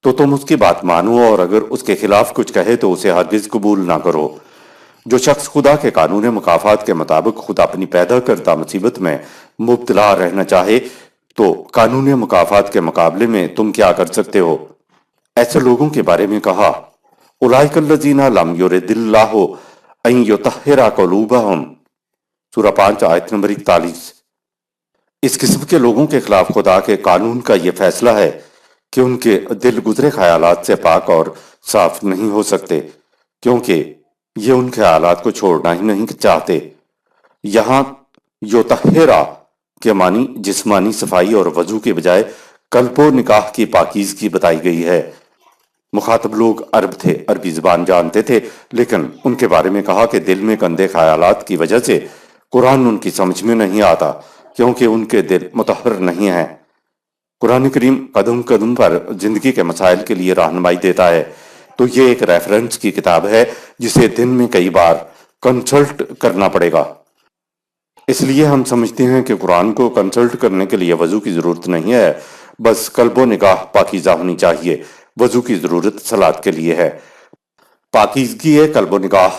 تو تم اس کی بات مانو، اور اگر اس کے خلاف کچھ کہے تو اسے ہرگز قبول نہ کرو۔ جو شخص خدا کے قانون مکافات کے مطابق خود اپنی پیدا کردہ مصیبت میں مبتلا رہنا چاہے تو قانون مکافات کے مقابلے میں تم کیا کر سکتے ہو؟ ایسے لوگوں کے بارے میں کہا اولئک الذین لم یرد اللہ ان یطہر قلوبہم، سورہ 5 آیت نمبر 41۔ اس قسم کے لوگوں کے خلاف خدا کے قانون کا یہ فیصلہ ہے کہ ان کے دل گزرے خیالات سے پاک اور صاف نہیں ہو سکتے، کیونکہ یہ ان خیالات کو چھوڑنا ہی نہیں چاہتے۔ یہاں یطہرا کے معنی جسمانی صفائی اور وضو کے بجائے قلب و نکاح کی پاکیزگی بتائی گئی ہے۔ مخاطب لوگ عرب تھے، عربی زبان جانتے تھے، لیکن ان کے بارے میں کہا کہ دل میں گندے خیالات کی وجہ سے قرآن ان کی سمجھ میں نہیں آتا، کیونکہ ان کے دل مطہر نہیں ہیں۔ قرآن کریم قدم قدم پر زندگی کے مسائل کے لیے رہنمائی دیتا ہے، تو یہ ایک ریفرنس کی کتاب ہے جسے دن میں کئی بار کنسلٹ کرنا پڑے گا۔ اس لیے ہم سمجھتے ہیں کہ قرآن کو کنسلٹ کرنے کے لیے وضو کی ضرورت نہیں ہے، بس قلب و نگاہ پاکیزہ ہونی چاہیے۔ وضو کی ضرورت صلاۃ کے لیے ہے۔ پاکیزگی قلب و نگاہ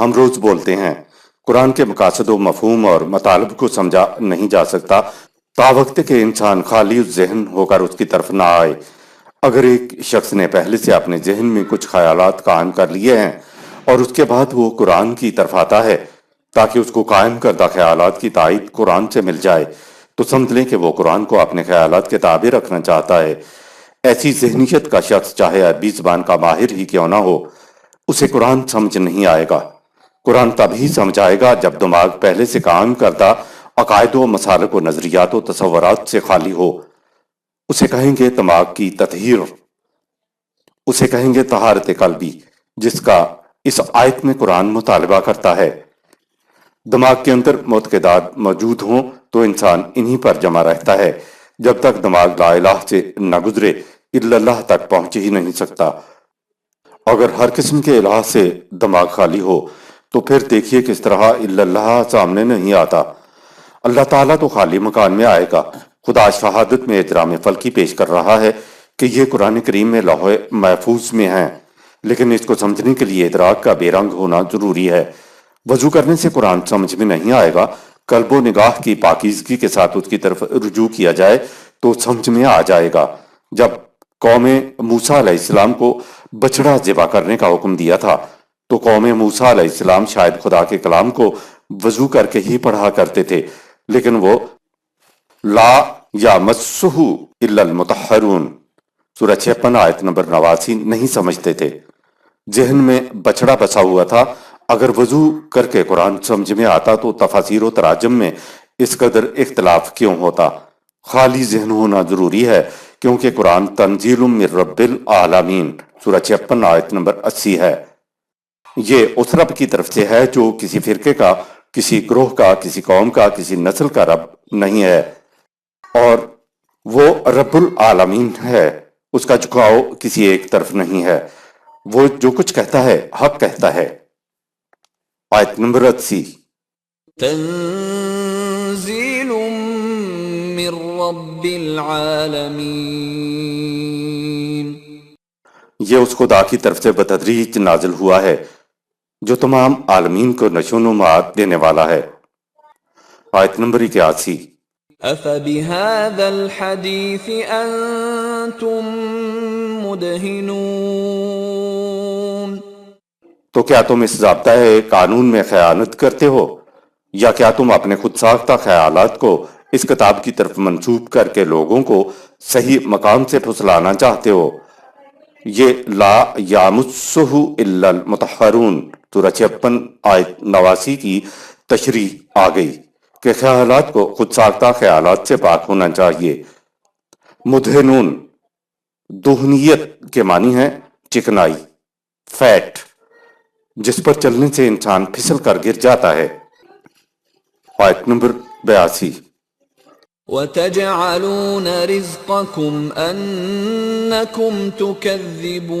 ہم روز بولتے ہیں قرآن کے مقاصد و مفہوم اور مطالب کو سمجھا نہیں جا سکتا تا وقت کہ انسان خالی ذہن ہو کر اس کی طرف نہ آئے۔ اگر ایک شخص نے پہلے سے اپنے ذہن میں کچھ خیالات قائم کر لیے ہیں اور اس کے بعد وہ قرآن کی طرف آتا ہے تاکہ اس کو قائم کردہ خیالات کی تائید قرآن سے مل جائے، تو سمجھ لیں کہ وہ قرآن کو اپنے خیالات کے تابع رکھنا چاہتا ہے۔ ایسی ذہنیت کا شخص چاہے عربی زبان کا ماہر ہی کیوں نہ ہو، اسے قرآن سمجھ نہیں آئے گا۔ قرآن تب ہی سمجھ آئے گا جب دماغ پہلے سے قائم کردہ عقائد و مسالک و نظریات و تصورات سے خالی ہو۔ اسے کہیں گے دماغ کی تطہیر، اسے کہیں گے طہارت قلبی، جس کا اس آیت میں قرآن مطالبہ کرتا ہے۔ دماغ کے اندر معتقدات موجود ہوں تو انسان انہی پر جمع رہتا ہے، جب تک دماغ لا الہ سے نہ گزرے الا اللہ تک پہنچ ہی نہیں سکتا۔ اگر ہر قسم کے الہ سے دماغ خالی ہو تو پھر دیکھیے کس طرح الا اللہ سامنے نہیں آتا۔ اللہ تعالیٰ تو خالی مکان میں آئے گا۔ خدا شہادت میں احترام فلکی پیش کر رہا ہے کہ یہ قرآن کریم میں لوح محفوظ میں ہیں، لیکن اس کو سمجھنے کے لیے ادراک کا بے رنگ ہونا ضروری ہے۔ وضو کرنے سے قرآن سمجھ میں نہیں آئے گا، قلب و نگاہ کی پاکیزگی کے ساتھ اس کی طرف رجوع کیا جائے تو سمجھ میں آ جائے گا۔ جب قوم موسیٰ علیہ السلام کو بچڑا ذبح کرنے کا حکم دیا تھا تو قوم موسیٰ علیہ السلام شاید خدا کے کلام کو وضو کر کے ہی پڑھا کرتے تھے، لیکن وہ لا یامسہ الا المطہرون سورہ 56 آیت نمبر 89 نہیں سمجھتے تھے۔ ذہن میں بچڑا بسا ہوا تھا۔ اگر وضو کر کے قرآن سمجھ میں آتا تو تفاسیر و تراجم میں اس قدر اختلاف کیوں ہوتا؟ خالی ذہن ہونا ضروری ہے، کیونکہ قرآن تنزیل من رب العالمین سورہ 56 آیت نمبر 80 ہے۔ یہ اس رب کی طرف سے ہے جو کسی فرقے کا، کسی گروہ کا، کسی قوم کا، کسی نسل کا رب نہیں ہے، اور وہ رب العالمین ہے۔ اس کا جھکاؤ کسی ایک طرف نہیں ہے، وہ جو کچھ کہتا ہے حق کہتا ہے۔ آیت نمبر 80۔ تنزیل من رب العالمین، یہ اس خدا کی طرف سے بتدریج نازل ہوا ہے جو تمام عالمین کو نشو و نما دینے والا ہے۔ آیت نمبر 81۔ افبهذا الحدیث انتم مدہنون، تو کیا تم اس ضابطۂ قانون میں خیانت کرتے ہو، یا کیا تم اپنے خود ساختہ خیالات کو اس کتاب کی طرف منسوب کر کے لوگوں کو صحیح مقام سے پھسلانا چاہتے ہو؟ یہ لا یامسہ الا المطہرون سورہ 56 آیت 89 کی تشریح آ گئی کہ خیالات کو خود ساختہ خیالات سے پاک ہونا چاہیے۔ مدہنون دہنیت کے معنی ہے چکنائی، فیٹ، جس پر چلنے سے انسان پھسل کر گر جاتا ہے۔ آیت نمبر 82۔ وَتَجْعَلُونَ رِزْقَكُمْ أَنَّكُمْ تُكَذِّبُونَ،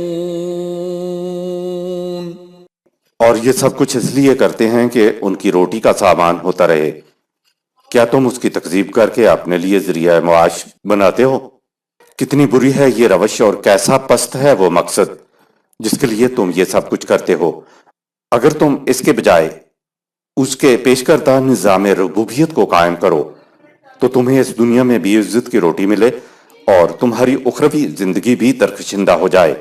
اور یہ سب کچھ اس لیے کرتے ہیں کہ ان کی روٹی کا سامان ہوتا رہے۔ کیا تم اس کی تکذیب کر کے اپنے لیے ذریعہ معاش بناتے ہو؟ کتنی بری ہے یہ روش اور کیسا پست ہے وہ مقصد جس کے لیے تم یہ سب کچھ کرتے ہو۔ اگر تم اس کے بجائے اس کے پیش کردہ نظام ربوبیت کو قائم کرو تو تمہیں اس دنیا میں بھی عزت کی روٹی ملے اور تمہاری اخروی زندگی بھی درخشندہ ہو جائے۔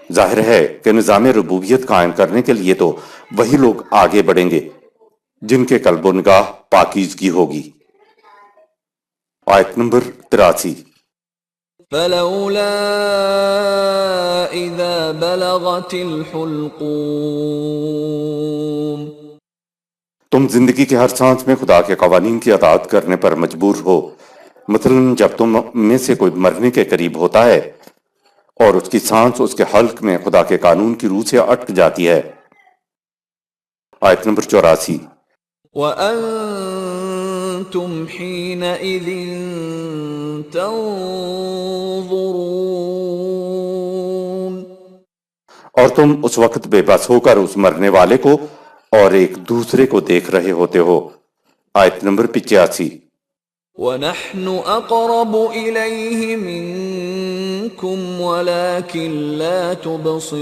ظاہر ہے کہ نظام ربوبیت قائم کرنے کے لیے تو وہی لوگ آگے بڑھیں گے جن کے قلب و نگاہ پاکیزگی ہوگی۔ آیت نمبر 83۔ فلولا اذا بلغت الحلقوم، تم زندگی کے ہر سانس میں خدا کے قوانین کی اطاعت کرنے پر مجبور ہو، مثلا جب تم میں سے کوئی مرنے کے قریب ہوتا ہے اور اس کی سانس اس کے حلق میں خدا کے قانون کی روح سے اٹک جاتی ہے۔ آیت نمبر 84۔ وَأَنْتُمْ حِينَئِذٍ تَنْظُرُونَ، اور تم اس وقت بے بس ہو کر اس مرنے والے کو اور ایک دوسرے کو دیکھ رہے ہوتے ہو۔ آیت نمبر 85۔ وَنَحْنُ أَقْرَبُ إِلَيْهِ مِنْكُمْ وَلَكِنْ لَا تُبْصِرُونَ،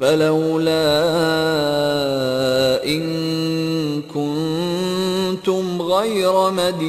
فلولا إن كنتم غير مدينين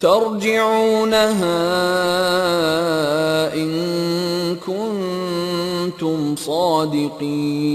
ترجعونها إن كنتم صادقين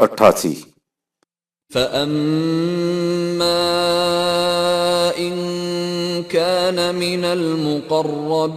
88। فأما إن كان من المقربين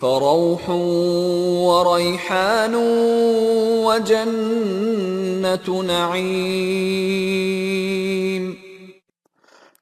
فروح وريحان وجنة نعيم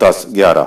10-11।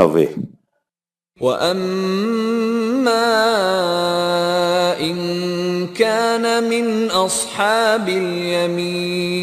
90। وأما إن كان من أصحاب اليمين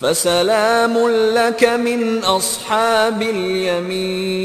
فسلام لك من أصحاب اليمين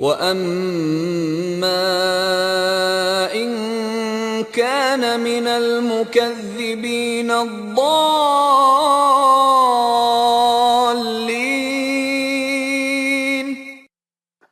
وأما إن كان من المكذبين الضالين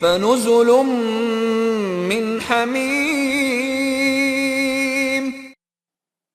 فنزل من حميم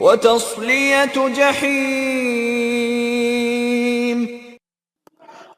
وتصلية جحيم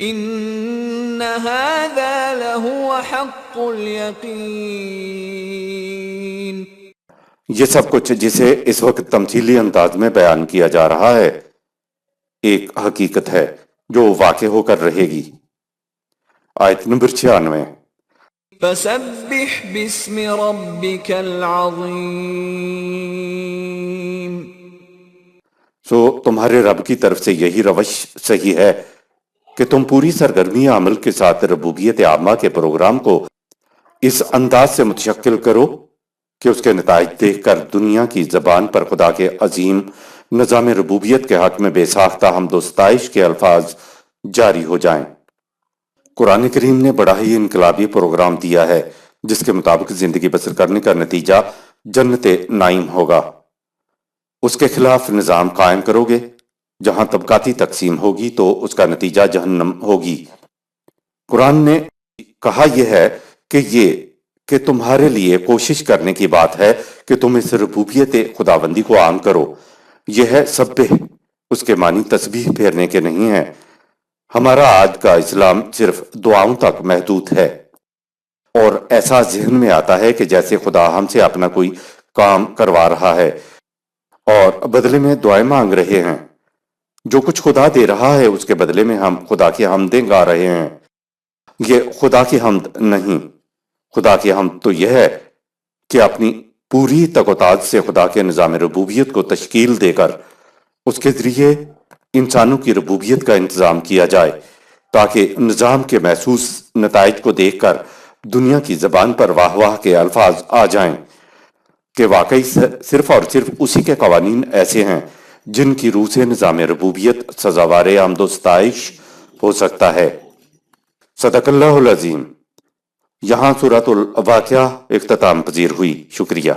إن هذا لهو حق اليقين یہ سب کچھ جسے اس وقت تمثیلی انداز میں بیان کیا جا رہا ہے ایک حقیقت ہے جو واقع ہو کر رہے گی۔ آیت نمبر 96۔ فسبح باسم ربك العظیم۔ سو تمہارے رب کی طرف سے یہی روش صحیح ہے کہ تم پوری سرگرمی عمل کے ساتھ ربوبیت عامہ کے پروگرام کو اس انداز سے متشکل کرو کہ اس کے نتائج دیکھ کر دنیا کی زبان پر خدا کے عظیم نظام ربوبیت کے حق میں بے ساختہ حمد و ستائش کے الفاظ جاری ہو جائیں۔ قرآن کریم نے بڑا ہی انقلابی پروگرام دیا ہے جس کے مطابق زندگی بسر کرنے کا نتیجہ جنت نعیم ہوگا۔ اس کے خلاف نظام قائم کرو گے جہاں طبقاتی تقسیم ہوگی تو اس کا نتیجہ جہنم ہوگی۔ قرآن نے کہا یہ ہے کہ تمہارے لیے کوشش کرنے کی بات ہے کہ تم اس ربوبیت خداوندی کو عام کرو۔ یہ ہے سبح، اس کے معنی تسبیح پھیرنے کے نہیں ہیں۔ ہمارا آج کا اسلام صرف دعاؤں تک محدود ہے اور ایسا ذہن میں آتا ہے کہ جیسے خدا ہم سے اپنا کوئی کام کروا رہا ہے اور بدلے میں دعائیں مانگ رہے ہیں۔ جو کچھ خدا دے رہا ہے اس کے بدلے میں ہم خدا کی حمدیں گا رہے ہیں۔ یہ خدا کی حمد نہیں۔ خدا کی حمد تو یہ ہے کہ اپنی پوری تقوتات سے خدا کے نظام ربوبیت کو تشکیل دے کر اس کے ذریعے انسانوں کی ربوبیت کا انتظام کیا جائے تاکہ نظام کے محسوس نتائج کو دیکھ کر دنیا کی زبان پر واہ واہ کے الفاظ آ جائیں کہ واقعی صرف اور صرف اسی کے قوانین ایسے ہیں جن کی روح سے نظام ربوبیت سزاوار حمد و ستائش ہو سکتا ہے۔ صدق اللہ العظیم۔ یہاں سورۃ الواقعہ اختتام پذیر ہوئی۔ شکریہ۔